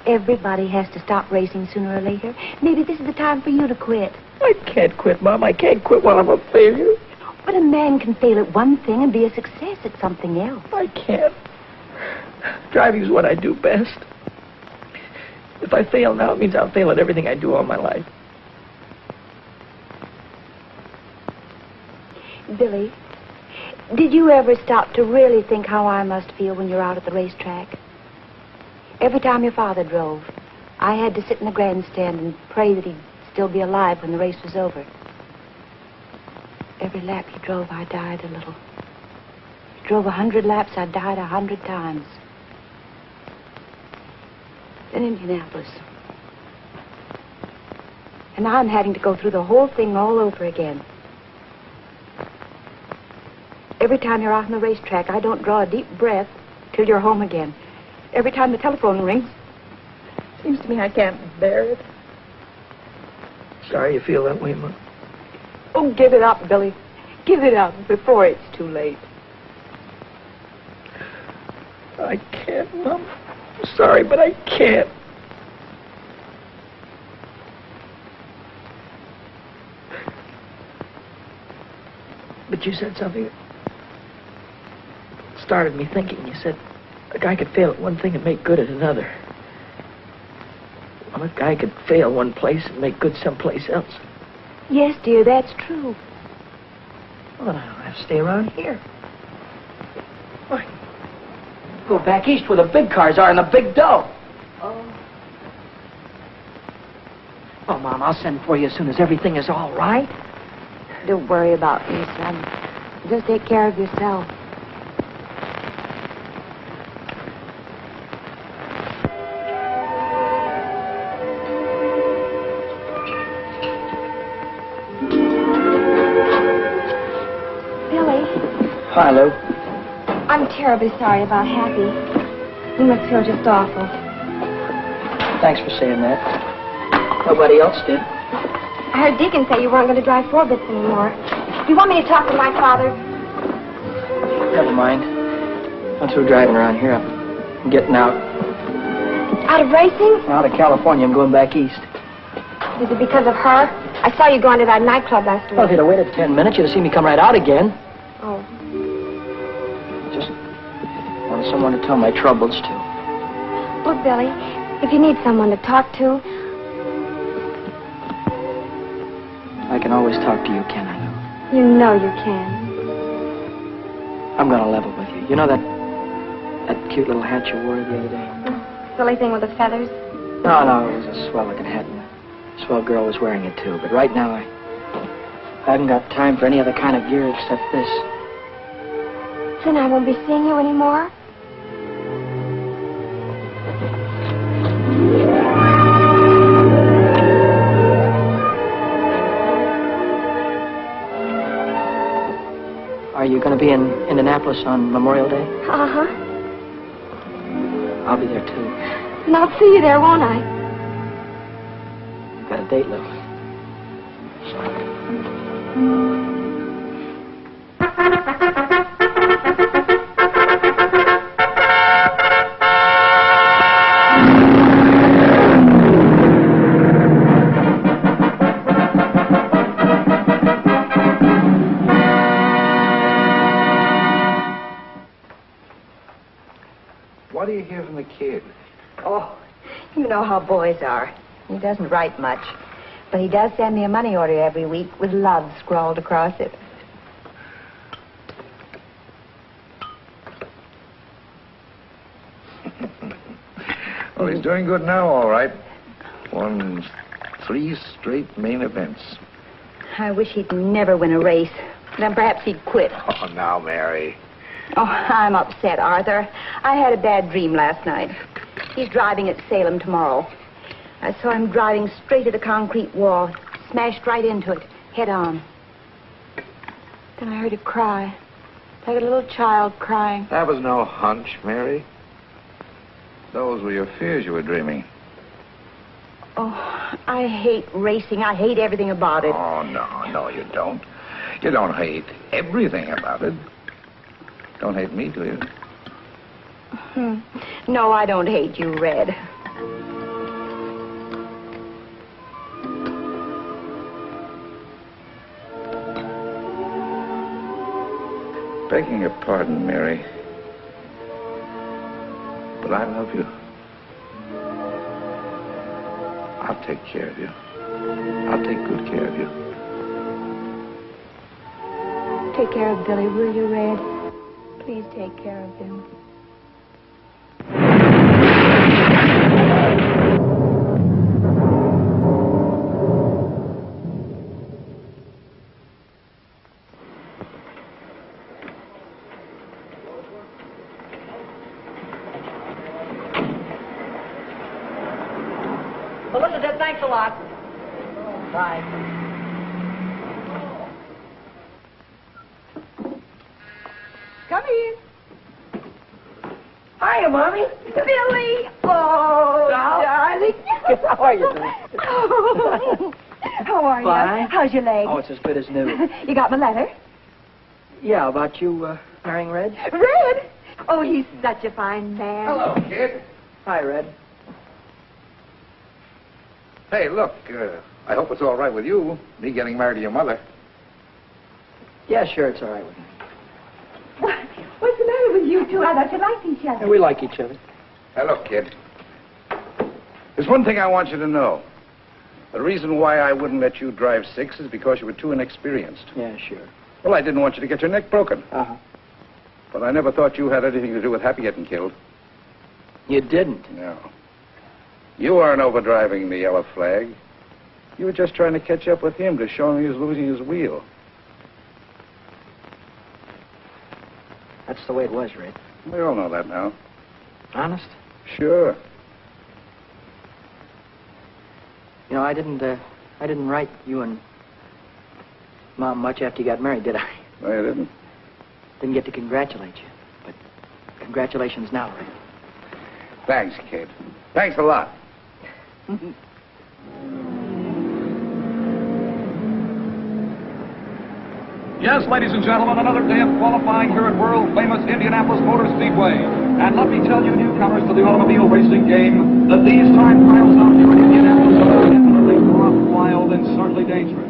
Speaker 9: Everybody has to stop racing sooner or later. Maybe this is the time for you to quit.
Speaker 7: I can't quit, Mom. I can't quit while I'm a failure.
Speaker 9: But a man can fail at one thing and be a success at something else.
Speaker 7: I can't. Driving's what I do best. If I fail now, it means I'll fail at everything I do all my life.
Speaker 9: Billy, did you ever stop to really think how I must feel when you're out at the racetrack? Every time your father drove, I had to sit in the grandstand and pray that he'd still be alive when the race was over. Every lap he drove, I died a little. He drove 100 laps, I died 100 times. In Indianapolis. And now I'm having to go through the whole thing all over again. Every time you're out on the racetrack, I don't draw a deep breath till you're home again. Every time the telephone rings, seems to me I can't bear it.
Speaker 7: Sorry you feel that way, Mom.
Speaker 9: Oh, give it up, Billy. Give it up before it's too late.
Speaker 7: I can't, Mom. Sorry, but I can't. But you said something that started me thinking. You said a guy could fail at one thing and make good at another. Well, a guy could fail one place and make good someplace else.
Speaker 9: Yes, dear, that's true.
Speaker 7: Well, then I don't have to stay around here. Why? Go back east where the big cars are and the big dough.
Speaker 9: Oh.
Speaker 7: Oh, Mom, I'll send for you as soon as everything is all right.
Speaker 9: Don't worry about me, son. Just take care of yourself. Billy.
Speaker 7: Hi, Lou.
Speaker 9: I'm terribly sorry about Happy. He must feel just awful.
Speaker 7: Thanks for saying that. Nobody else did.
Speaker 10: I heard Deacon say you weren't going to drive 4-bits anymore. Do you want me to talk to my father?
Speaker 7: Never mind. I'm through driving around here. I'm getting out.
Speaker 10: Out of racing?
Speaker 7: Out of California. I'm going back east.
Speaker 10: Is it because of her? I saw you going to that nightclub last week.
Speaker 7: Well, if you'd have waited 10 minutes, you'd have seen me come right out again.
Speaker 10: Oh.
Speaker 7: Just wanted someone to tell my troubles to.
Speaker 10: Look, Billy, if you need someone to talk to...
Speaker 7: I can always talk to you, can I?
Speaker 10: You know you can.
Speaker 7: I'm going to level with you. You know that cute little hat you wore the other day?
Speaker 10: Silly thing with the feathers?
Speaker 7: No, it was a swell-looking hat, and a swell girl was wearing it, too. But right now, I haven't got time for any other kind of gear except this.
Speaker 10: Then I won't be seeing you anymore?
Speaker 7: Are you going to be in Indianapolis on Memorial Day?
Speaker 10: Uh-huh.
Speaker 7: I'll be there, too.
Speaker 10: And I'll see you there, won't I?
Speaker 7: Got a date, Lil.
Speaker 1: What do you hear from the kid?
Speaker 9: Oh, you know how boys are. He doesn't write much. But he does send me a money order every week with love scrawled across it.
Speaker 1: Well, he's doing good now, all right. Won 3 straight main events.
Speaker 9: I wish he'd never win a race. Then perhaps he'd quit.
Speaker 1: Oh, now, Mary.
Speaker 9: Oh, I'm upset, Arthur. I had a bad dream last night. He's driving at Salem tomorrow. I saw him driving straight at a concrete wall, smashed right into it, head on. Then I heard a cry, like a little child crying.
Speaker 1: That was no hunch, Mary. Those were your fears you were dreaming.
Speaker 9: Oh, I hate racing. I hate everything about it.
Speaker 1: Oh, no, you don't. You don't hate everything about it. Don't hate me, do you?
Speaker 9: No, I don't hate you, Red.
Speaker 1: Begging your pardon, Mary. But I love you. I'll take care of you. I'll take good care of you.
Speaker 9: Take care of Billy, will you, Red? Please take care of him.
Speaker 7: Well, Elizabeth, thanks a lot. Bye.
Speaker 9: Come in.
Speaker 7: Hiya, Mommy.
Speaker 9: Billy! Oh, darling.
Speaker 7: How are you, Billy?
Speaker 9: How are you?
Speaker 7: Fine.
Speaker 9: How's your leg?
Speaker 7: Oh, it's as good as new.
Speaker 9: You got my letter?
Speaker 7: Yeah, about you marrying Red?
Speaker 9: Red? Oh, he's such a fine man.
Speaker 1: Hello, kid.
Speaker 7: Hi, Red.
Speaker 1: Hey, look, I hope it's all right with you, me getting married to your mother.
Speaker 7: Yeah, sure, it's all right with me.
Speaker 9: What's the matter with you two? I thought you liked each other.
Speaker 7: Yeah, we like each other.
Speaker 1: Hey, look, kid. There's one thing I want you to know. The reason why I wouldn't let you drive 6 is because you were too inexperienced.
Speaker 7: Yeah, sure.
Speaker 1: Well, I didn't want you to get your neck broken.
Speaker 7: Uh-huh.
Speaker 1: But I never thought you had anything to do with Happy getting killed.
Speaker 7: You didn't?
Speaker 1: No. You weren't overdriving the yellow flag. You were just trying to catch up with him to show him he was losing his wheel.
Speaker 7: That's the way it was, Red.
Speaker 1: We all know that now.
Speaker 7: Honest?
Speaker 1: Sure.
Speaker 7: You know, I didn't write you and Mom much after you got married, did I?
Speaker 1: No, you didn't.
Speaker 7: Didn't get to congratulate you. But congratulations now, Red.
Speaker 1: Thanks, kid. Thanks a lot.
Speaker 8: Yes, ladies and gentlemen, another day of qualifying here at world-famous Indianapolis Motor Speedway. And let me tell you, newcomers to the automobile racing game, that these time trials out here in Indianapolis are infinitely rough, wild, and certainly dangerous.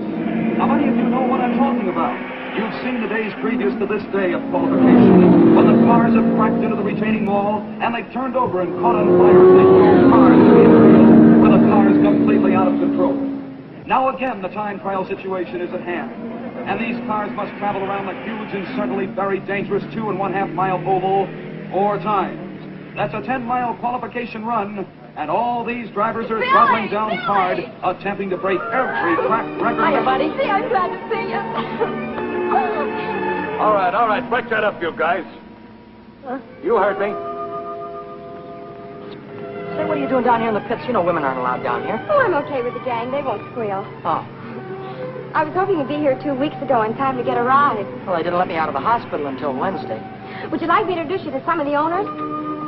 Speaker 8: Now, many of you know what I'm talking about. You've seen the days previous to this day of qualification, when the cars have cracked into the retaining wall, and they've turned over and caught on fire, and they pull cars to the infield, with the cars completely out of control. Now again, the time trial situation is at hand. And these cars must travel around the huge and certainly very dangerous 2.5 mile oval 4 times. That's a 10-mile qualification run, and all these drivers are throttling down hard, attempting to break every track record.
Speaker 7: Hiya, buddy.
Speaker 5: See, I'm glad to see you.
Speaker 11: All right. Break that up, you guys.
Speaker 7: Huh?
Speaker 11: You heard me.
Speaker 7: Say, what are you doing down here in the pits? You know women aren't allowed down here.
Speaker 10: Oh, I'm okay with the gang. They won't squeal.
Speaker 7: Oh.
Speaker 10: I was hoping to be here 2 weeks ago in time to get a ride.
Speaker 7: Well, they didn't let me out of the hospital until Wednesday.
Speaker 10: Would you like me to introduce you to some of the owners?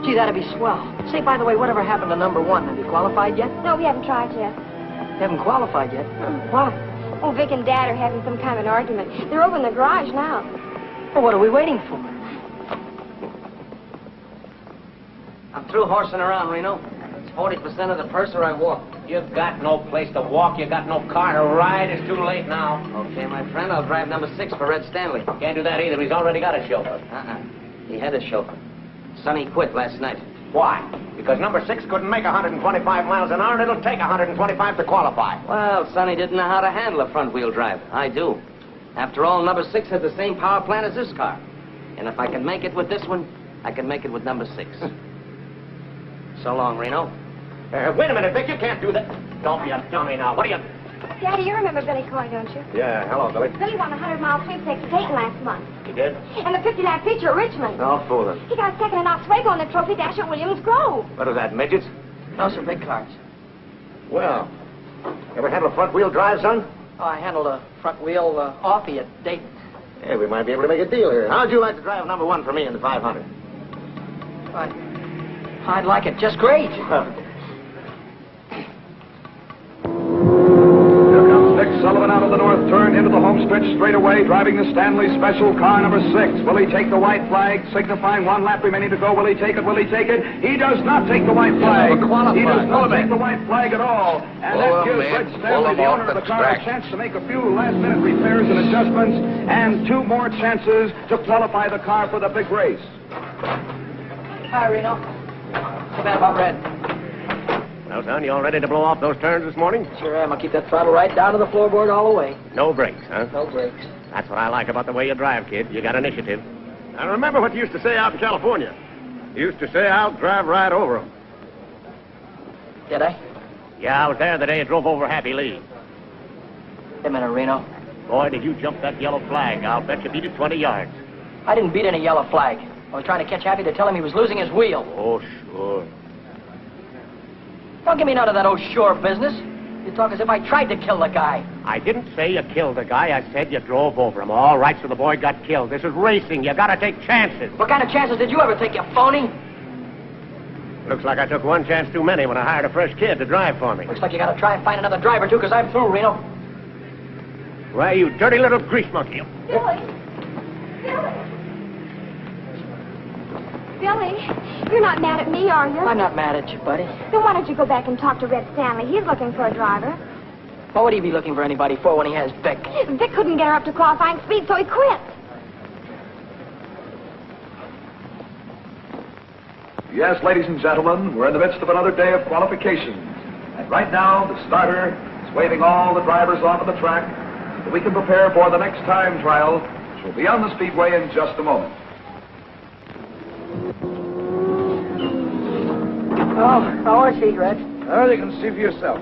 Speaker 7: Gee, that'd be swell. Say, by the way, whatever happened to number 1? Have you qualified yet?
Speaker 10: No, we haven't tried yet.
Speaker 7: You haven't qualified yet? Why?
Speaker 10: Oh, Vic and Dad are having some kind of an argument. They're over in the garage now.
Speaker 7: Well, what are we waiting for?
Speaker 6: I'm through horsing around, Reno. It's 40% of the purse or I walk. You've got no place to walk. You got no car to ride. It's too late now. Okay, my friend, I'll drive number 6 for Red Stanley.
Speaker 2: Can't do that either. He's already got a chauffeur.
Speaker 6: He had a chauffeur. Sonny quit last night.
Speaker 2: Why? Because number 6 couldn't make 125 miles an hour, and it'll take 125 to qualify.
Speaker 6: Well, Sonny didn't know how to handle a front-wheel drive. I do. After all, number 6 has the same power plant as this car. And if I can make it with this one, I can make it with number 6. So long, Reno.
Speaker 2: Wait a minute, Vic. You can't do that. Don't be a dummy now. What are you...
Speaker 10: Daddy, you remember Billy Coy, don't you?
Speaker 2: Yeah, hello, Billy.
Speaker 10: Billy won the 100-mile sweepstakes at Dayton last month.
Speaker 2: You did?
Speaker 10: And the 50-lap feature at Richmond.
Speaker 2: No fooling.
Speaker 10: He got second in Oswego in the trophy dash at Williams Grove.
Speaker 2: What is that, midgets?
Speaker 7: Those are big cars.
Speaker 2: Well, ever handle a front-wheel drive, son?
Speaker 7: Oh, I handled a front wheel offie at Dayton.
Speaker 2: Hey, we might be able to make a deal here. How'd you like to drive number 1 for me in the 500?
Speaker 7: I'd like it just great.
Speaker 8: Nick Sullivan out of the north turn into the home stretch straight away, driving the Stanley Special car number 6. Will he take the white flag, signifying 1 lap remaining to go? Will he take it? Will he take it? He does not take the white flag. He does not take the white flag at all. And that gives Red Stanley, the owner of the car, a chance to make a few last-minute repairs and adjustments, and 2 more chances to qualify the car for the big race.
Speaker 7: Hi, Reno. Too bad about Red.
Speaker 2: Well, son, you all ready to blow off those turns this morning?
Speaker 7: Sure am. I'll keep that throttle right down to the floorboard all the way.
Speaker 2: No brakes, huh?
Speaker 7: No brakes.
Speaker 2: That's what I like about the way you drive, kid. You got initiative. I remember what you used to say out in California. You used to say, I'll drive right over them.
Speaker 7: Did I?
Speaker 2: Yeah, I was there the day you drove over Happy Lee.
Speaker 7: Wait a minute, Reno.
Speaker 2: Boy, did you jump that yellow flag. I'll bet you beat it 20 yards.
Speaker 7: I didn't beat any yellow flag. I was trying to catch Happy to tell him he was losing his wheel.
Speaker 2: Oh, sure.
Speaker 7: Don't give me none of that oh sure business. You talk as if I tried to kill the guy.
Speaker 2: I didn't say you killed the guy. I said you drove over him. All right, so the boy got killed. This is racing. You gotta take chances.
Speaker 7: What kind of chances did you ever take, you phony?
Speaker 2: Looks like I took 1 chance too many when I hired a fresh kid to drive for me.
Speaker 7: Looks like you gotta try and find another driver, too, because I'm through, Reno.
Speaker 2: Why, you dirty little grease monkey.
Speaker 10: Billy, you're not mad at me, are you?
Speaker 7: I'm not mad at you, buddy.
Speaker 10: Then why don't you go back and talk to Red Stanley? He's looking for a driver.
Speaker 7: What would he be looking for anybody for when he has Vic?
Speaker 10: Vic couldn't get her up to qualifying speed, so he quit.
Speaker 8: Yes, ladies and gentlemen, we're in the midst of another day of qualifications. And right now, the starter is waving all the drivers onto the track so we can prepare for the next time trial, which will be on the speedway in just a moment.
Speaker 7: Oh, how are she, Red?
Speaker 1: Well, you can see for yourself.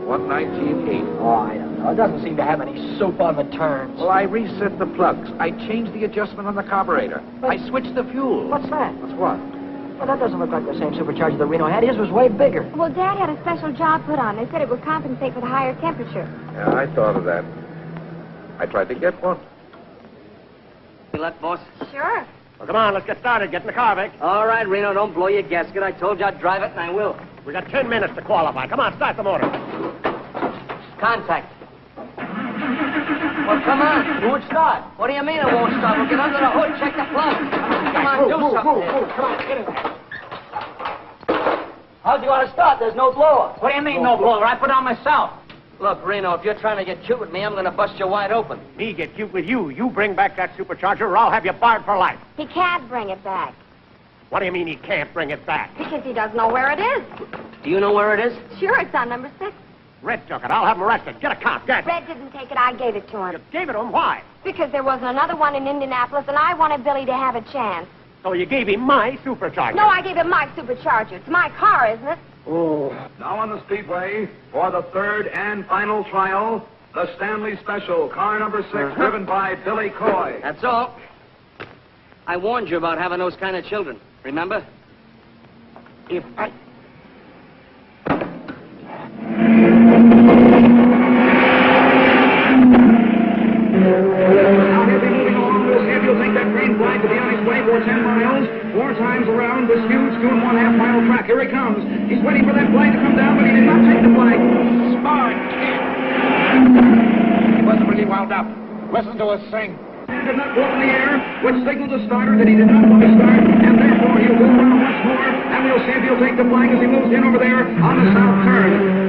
Speaker 1: 119.8.
Speaker 7: Oh, I don't know. It doesn't seem to have any soup on the turns.
Speaker 1: Well, I reset the plugs. I changed the adjustment on the carburetor. I switched the fuel.
Speaker 7: What's that?
Speaker 1: What's what?
Speaker 7: Well, that doesn't look like the same supercharger that Reno had. His was way bigger.
Speaker 10: Well, Dad had a special job put on. They said it would compensate for the higher temperature.
Speaker 1: Yeah, I thought of that. I tried to get one.
Speaker 6: Good luck, boss.
Speaker 10: Sure.
Speaker 2: Well, come on, let's get started. Get in the car, Vic.
Speaker 6: All right, Reno, don't blow your gasket. I told you I'd drive it, and I will.
Speaker 2: We got 10 minutes to qualify. Come on, start the motor.
Speaker 6: Contact. Well, come on. It won't start. What do you mean it won't start? We'll get under the hood, check the plug. Come on, do something.
Speaker 14: Come on, get in there.
Speaker 7: How'd you want to start? There's no blower.
Speaker 14: What do you mean, no blower? I put on myself.
Speaker 6: Look, Reno, if you're trying to get cute with me, I'm going to bust you wide open.
Speaker 2: Me get cute with you. You bring back that supercharger or I'll have you barred for life.
Speaker 10: He can't bring it back
Speaker 2: What do you mean he can't bring it back?
Speaker 10: because he doesn't know where it is.
Speaker 6: Do you know where it is?
Speaker 10: Sure, it's on number 6.
Speaker 2: Red took it. I'll have him arrested. Get a cop. Get.
Speaker 10: Red didn't take it. I gave it to him.
Speaker 2: You gave it to him. Why?
Speaker 10: Because there wasn't another one in Indianapolis, and I wanted Billy to have a chance.
Speaker 2: So you gave him my supercharger.
Speaker 10: No, I gave him my supercharger. It's my car, isn't it?
Speaker 8: Oh. Now on the speedway, for the third and final trial, the Stanley Special, car number 6, driven by Billy Coy.
Speaker 6: That's all. I warned you about having those kind of children. Remember? If I...
Speaker 1: Now he'll be moving along. We'll see if he'll take that green flag to be on his way for 10 miles. 4 times around this huge 2.5 mile track. Here he comes. He's waiting for that flag to come down, but he did not take the flag. Smart kid. He wasn't really wound up. Listen to us sing. Did not go up in the air, which signaled the starter that he did not want to start, and therefore he'll go around once more, and we'll see if he'll take the flag as he moves in over there on the south turn.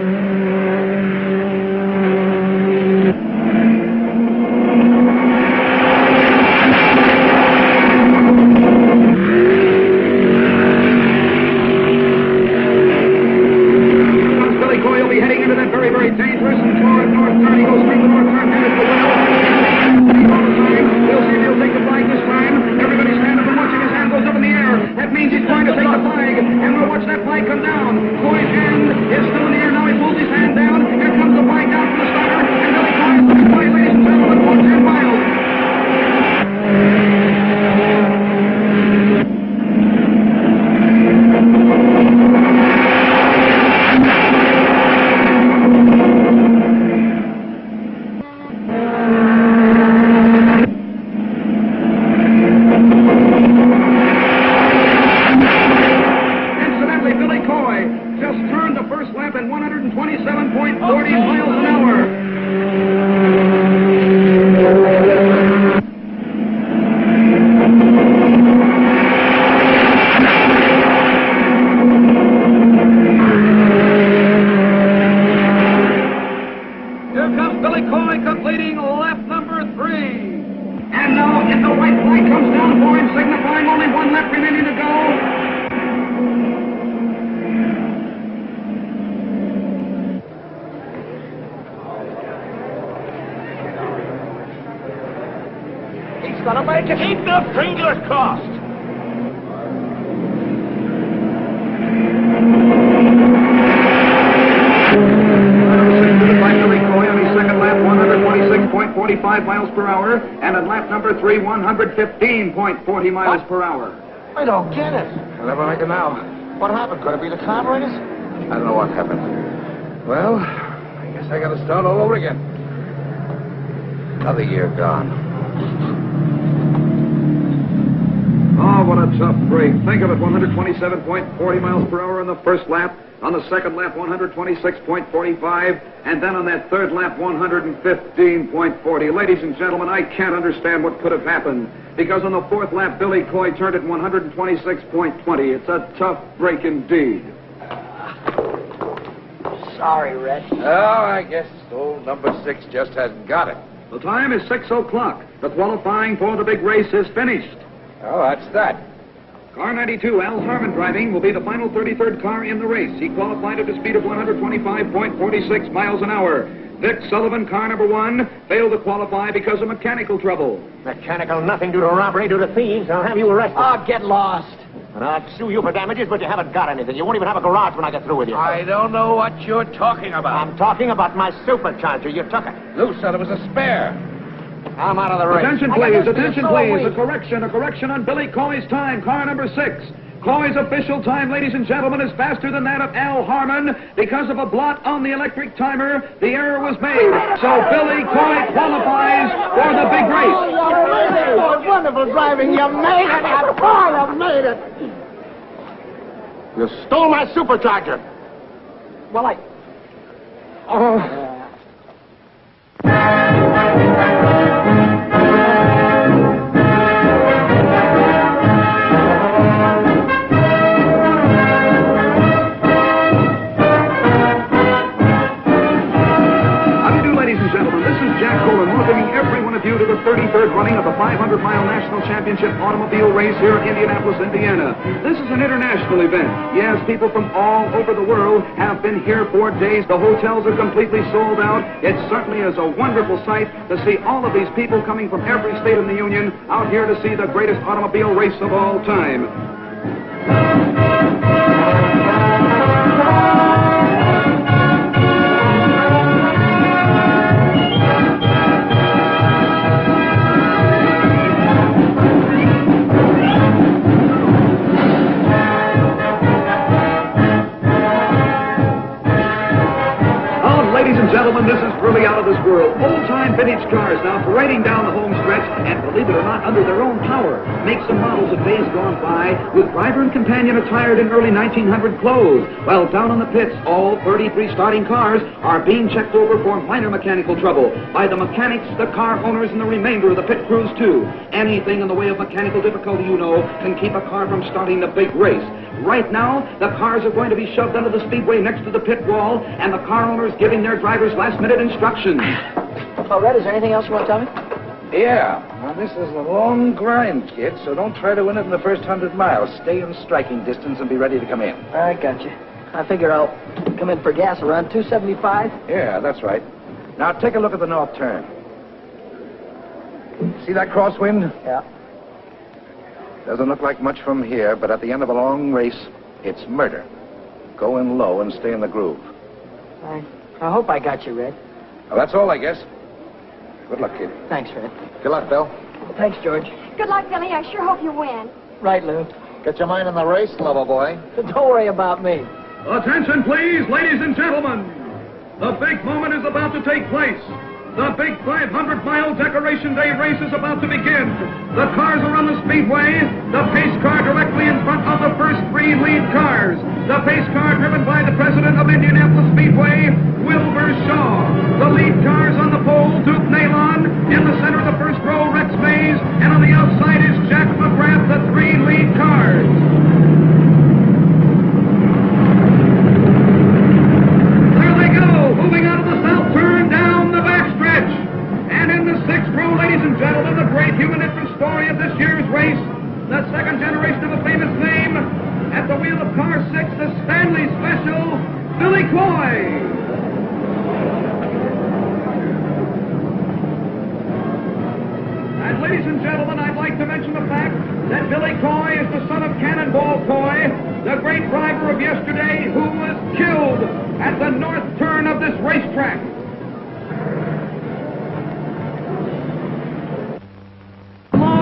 Speaker 1: Very dangerous and toward north turn. He goes through the north turn, headed for the well. We'll see if he'll take the flag this time. Everybody stand up and watching. His hand goes up in the air. That means he's going to take the flag, and we'll watch that flag come down. Coy's hand is still in the air. Now he pulls his hand down. Here comes the flag down from the starter, and Billy Coy is looking away, ladies and gentlemen, for 10 miles.
Speaker 2: Gonna make it. Keep the fingers crossed.
Speaker 1: By Billy Coy on his second lap, 126.45 miles per hour, and at lap number 3, 115.40 miles per hour.
Speaker 14: I don't get it.
Speaker 15: I'll never make it now.
Speaker 14: What happened? Could it be the carburetors?
Speaker 15: I don't know what happened. Well, I guess I gotta start all over again. Another year gone.
Speaker 1: Oh, what a tough break. Think of it, 127.40 miles per hour on the first lap. On the second lap, 126.45. And then on that third lap, 115.40. Ladies and gentlemen, I can't understand what could have happened. Because on the fourth lap, Billy Coy turned at 126.20. It's a tough break indeed.
Speaker 7: Sorry, Red.
Speaker 15: Oh, I guess old number 6 just hasn't got it.
Speaker 1: The time is 6 o'clock. The qualifying for the big race is finished.
Speaker 15: Oh, that's that.
Speaker 1: Car 92, Al Harmon driving, will be the final 33rd car in the race. He qualified at a speed of 125.46 miles an hour. Vic Sullivan, car number 1, failed to qualify because of mechanical trouble.
Speaker 2: Mechanical nothing due to robbery, due to thieves. I'll have you arrested.
Speaker 7: Oh, get lost.
Speaker 2: And I'll sue you for damages, but you haven't got anything. You won't even have a garage when I get through with you.
Speaker 15: I don't know what you're talking about.
Speaker 2: I'm talking about my supercharger. You took it.
Speaker 15: Lou said it was a spare.
Speaker 2: I'm out of the race.
Speaker 1: Attention, please, attention, please. A correction on Billy Coy's time, car number 6. Coy's official time, ladies and gentlemen, is faster than that of Al Harmon. Because of a blot on the electric timer, the error was made. So Billy Coy qualifies for the big race.
Speaker 14: Oh, wonderful driving. You made it. You made it.
Speaker 2: You stole my supercharger.
Speaker 7: Well,
Speaker 11: Oh.
Speaker 1: Ladies and gentlemen, this is Jack Cohen welcoming every one of you to the 33rd running of the 500-mile National Championship automobile race here in Indianapolis, Indiana. This is an international event. Yes, people from all over the world have been here for days. The hotels are completely sold out. It certainly is a wonderful sight to see all of these people coming from every state in the Union out here to see the greatest automobile race of all time. Gentlemen, this is really out of this world. Old-time vintage cars now parading down the home stretch, and believe it or not, under their own power. Makes and models of days gone by, with driver and companion attired in early 1900 clothes. While down on the pits, all 33 starting cars are being checked over for minor mechanical trouble by the mechanics, the car owners, and the remainder of the pit crews, too. Anything in the way of mechanical difficulty, you know, can keep a car from starting the big race. Right now, the cars are going to be shoved under the speedway next to the pit wall, and the car owners giving their drivers last-minute instructions.
Speaker 7: Well, Red, is there anything else you want to tell me?
Speaker 15: Yeah. Now, this is a long grind, kid, so don't try to win it in the first 100 miles. Stay in striking distance and be ready to come in.
Speaker 7: I got you. I figure I'll come in for gas around 275.
Speaker 15: Yeah, that's right. Now, take a look at the north turn. See that crosswind?
Speaker 7: Yeah.
Speaker 15: Doesn't look like much from here, but at the end of a long race, it's murder. Go in low and stay in the groove.
Speaker 7: I hope I got you, Red.
Speaker 15: Well, that's all, I guess. Good luck, kid.
Speaker 7: Thanks, Red.
Speaker 15: Good luck, Bill.
Speaker 7: Thanks, George.
Speaker 10: Good luck, Billy. I sure hope you win.
Speaker 7: Right, Lou.
Speaker 11: Get your mind on the race, lover boy.
Speaker 7: Don't worry about me.
Speaker 1: Attention, please, ladies and gentlemen. The big moment is about to take place. The big 500-mile Decoration Day race is about to begin. The cars are on the speedway. The pace car directly in front of the first three lead cars. The pace car driven by the president of Indianapolis Speedway, Wilbur Shaw. The lead cars on the pole, Duke Nalon. In the center of the first row, Rex Mays. And on the outside is Jack McGrath, the three lead cars. There they go, moving out of the south turn down the backstretch. And in the sixth row, ladies and gentlemen, the great human interest story of this year's race, the second generation of a famous name, at the wheel of car 6, the Stanley Special, Billy Coy. And ladies and gentlemen, I'd like to mention the fact that Billy Coy is the son of Cannonball Coy, the great driver of yesterday who was killed at the north turn of this racetrack.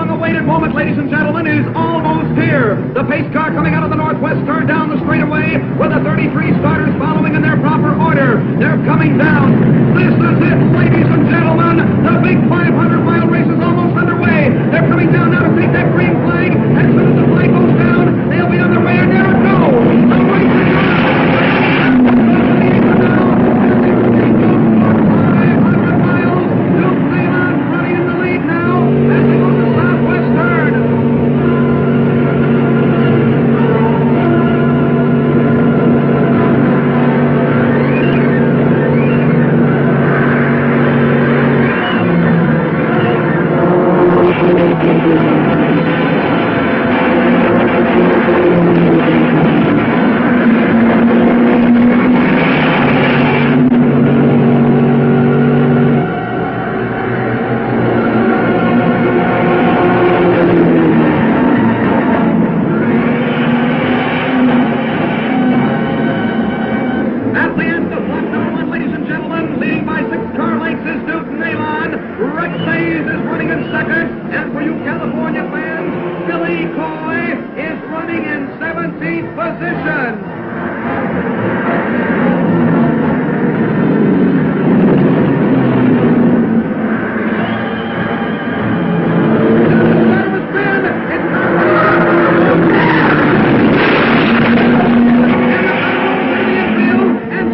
Speaker 1: Awaited moment, ladies and gentlemen, is almost here. The pace car coming out of the northwest turn down the straightaway with the 33 starters following in their proper order. They're coming down. This is it, ladies and gentlemen. The big 500-mile race is almost underway. They're coming down now to take that green flag. As soon as the flag goes down, they'll be on their way. And there it goes. The race is Billy Coy is running in 17th position. And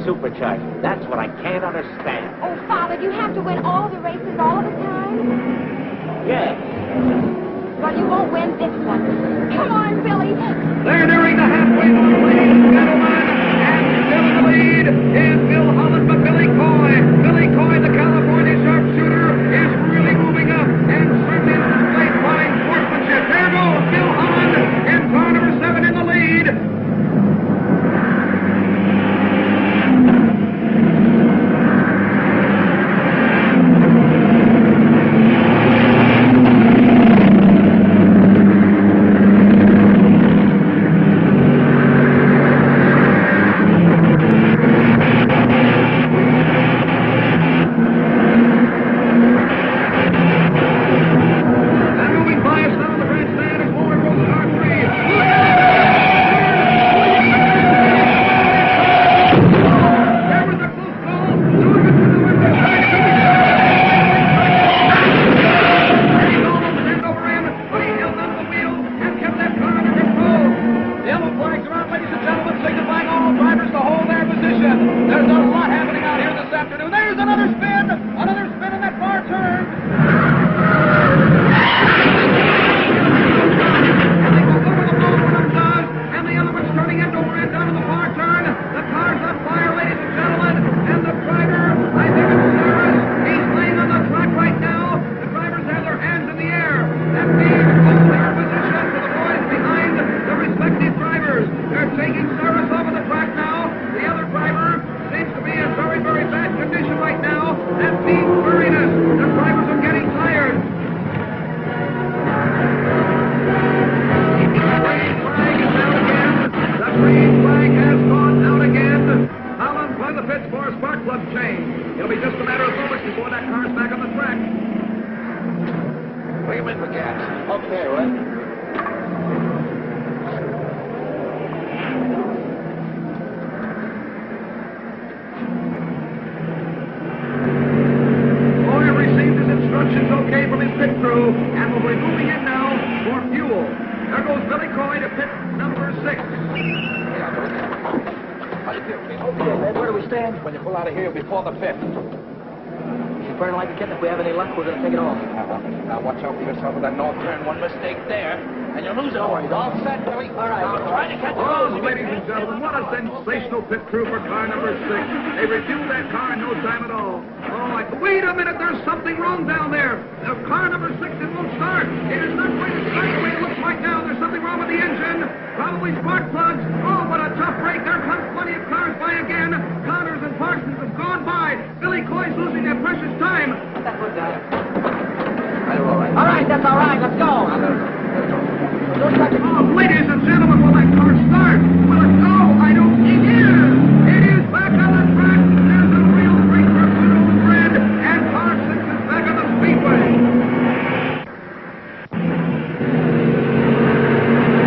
Speaker 3: supercharger. That's what I can't understand.
Speaker 10: Oh, Father, do you have to win all the races all of the time?
Speaker 3: Yeah.
Speaker 10: Well, you won't win this one. Come on, Billy.
Speaker 1: They're nearing the halfway mark, ladies and gentlemen. And still in the lead is Bill Holland, but Billy Coy. Billy Coy, the California sharpshooter, is really moving up and certainly displayed fine sportsmanship. There goes Bill Holland in car number 7 in the lead.
Speaker 7: If we have any luck, we're going to take it off.
Speaker 15: Now watch out for yourself with that north turn. One mistake there, and you'll lose it all. All set, Billy. All right. I'll try to catch it.
Speaker 1: Oh, ladies and gentlemen, what a sensational pit crew for car number 6. They refueled that car in no time at all. Wait a minute, there's something wrong down there. Car number 6, it won't start. It is not going to start the way it looks right now. There's something wrong with the engine. Probably spark plugs. Oh, what a tough break. There comes plenty of cars by again. Connors and Parsons have gone by. Billy Coy's losing their precious time.
Speaker 7: All right, that's all right. Let's go.
Speaker 1: Ladies and gentlemen, will that car start? Will it go? I don't think it is. It is back on the track. There's a real break for good old friend. And Parsons is back on the speedway.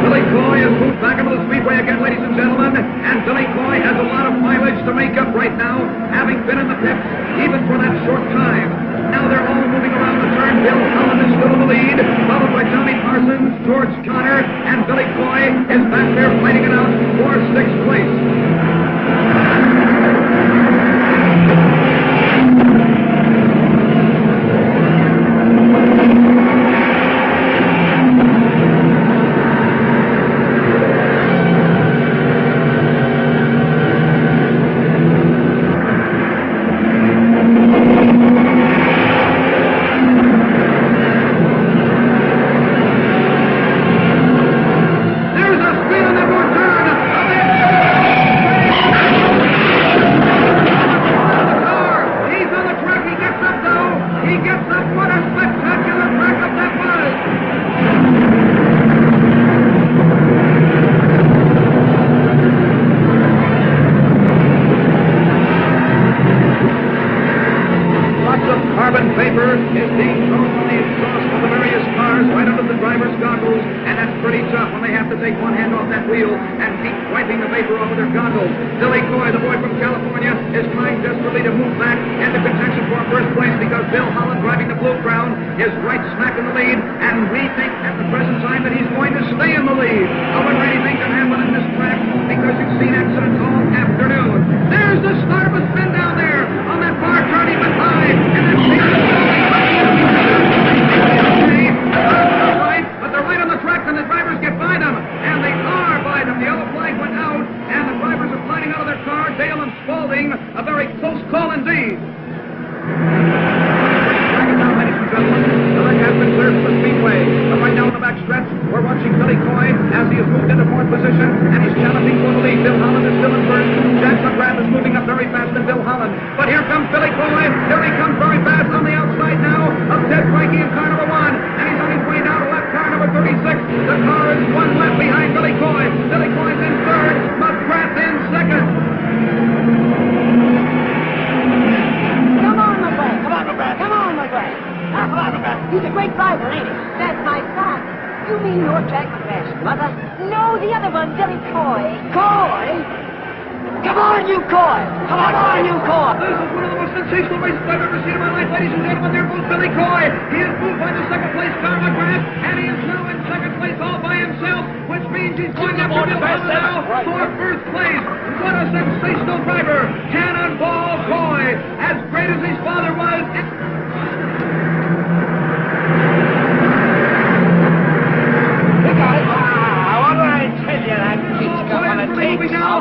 Speaker 1: Billy Coy has moved back onto the speedway again, ladies and gentlemen. And Billy Coy has a lot of mileage to make up right now, having been in the pits even for that short time. Now they're all moving around the turn. Bill Holland is still in the lead, followed by Johnny Parsons, George Connor, and Billy Coy is back there fighting it out for 6th place. Billy Coy, the boy from California, is trying desperately to move back into contention for 1st place because Bill Holland, driving the Blue Crown, is right smack in the lead, and we think at the present time that he's going to stay in the lead. However, anything can happen in this racetrack because you've seen accidents all afternoon. There's the start of a spin down there on that far turn. He went high, and then but they're right on the track, and the drivers get by them, and they are by them. The yellow flag went out, and the drivers are sliding out of their car. Dale and Spaulding, a very close call indeed. Has been cleared from the speedway. But right now in the back stretch, we're watching Billy Coy as he has moved into fourth position, and he's challenging for the lead. Bill Holland is still in first. Jack McGrath is moving up very fast than Bill Holland. But here comes Billy Coy. Here he comes very fast on the outside now of Ted Frankie in car number 1. And he's on his way down to lap car number 36. The car is 1 lap behind Billy Coy. Billy Coy's in third. McGrath in second.
Speaker 7: Come on, McGrath. Come on, McGrath. Come on, McGrath. Come on, McGrath. He's a great driver, ain't he?
Speaker 10: That's my son.
Speaker 7: You mean you're Jack McGrath's mother?
Speaker 10: No, the other one, Billy Coy.
Speaker 7: Coy? Come on, you Coy! Come on, you Coy!
Speaker 1: This is one of the most sensational races I've ever seen in my life, ladies and gentlemen. There goes Billy Coy. He is moved by the second place car, McGrath, and he is now in second place all by himself, which means he's going after Bill Holland now for first place. What a sensational driver! Cannonball Coy, as great as his father was.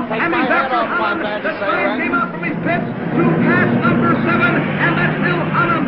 Speaker 1: And he's after Holland. The sign came out from his pits to pass number 7, and that's Bill Holland.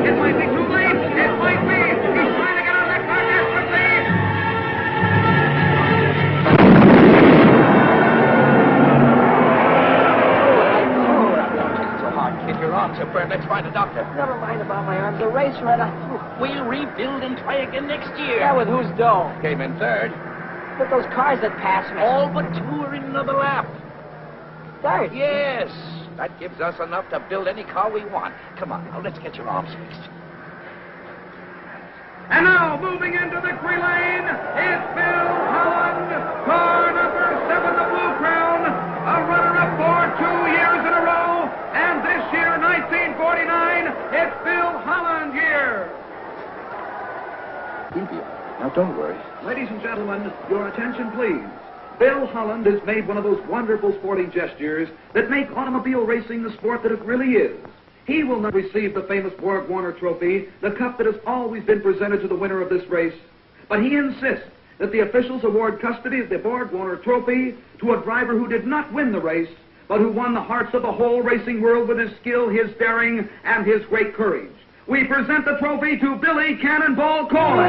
Speaker 1: It might be too late. It might be.
Speaker 16: arms are burned. Let's find a doctor.
Speaker 7: Never mind about my arms. The race ran out.
Speaker 16: We'll rebuild and try again next year.
Speaker 7: Yeah, with whose dough?
Speaker 16: Came in third.
Speaker 7: But those cars that passed me.
Speaker 16: All but two are in another lap.
Speaker 7: Third?
Speaker 16: Yes. That gives us enough to build any car we want. Come on, now, let's get your arms fixed.
Speaker 1: And now, moving into victory lane, is Bill Holland, car number 7, the Blue Crown, a runner-up for 2 years in a row, and this year, 1949, it's Bill Holland year.
Speaker 15: Now, don't worry.
Speaker 1: Ladies and gentlemen, your attention, please. Bill Holland has made one of those wonderful sporting gestures that make automobile racing the sport that it really is. He will not receive the famous Borg Warner Trophy, the cup that has always been presented to the winner of this race, but he insists that the officials award custody of the Borg Warner Trophy to a driver who did not win the race, but who won the hearts of the whole racing world with his skill, his daring, and his great courage. We present the trophy to Billy Cannonball Coy.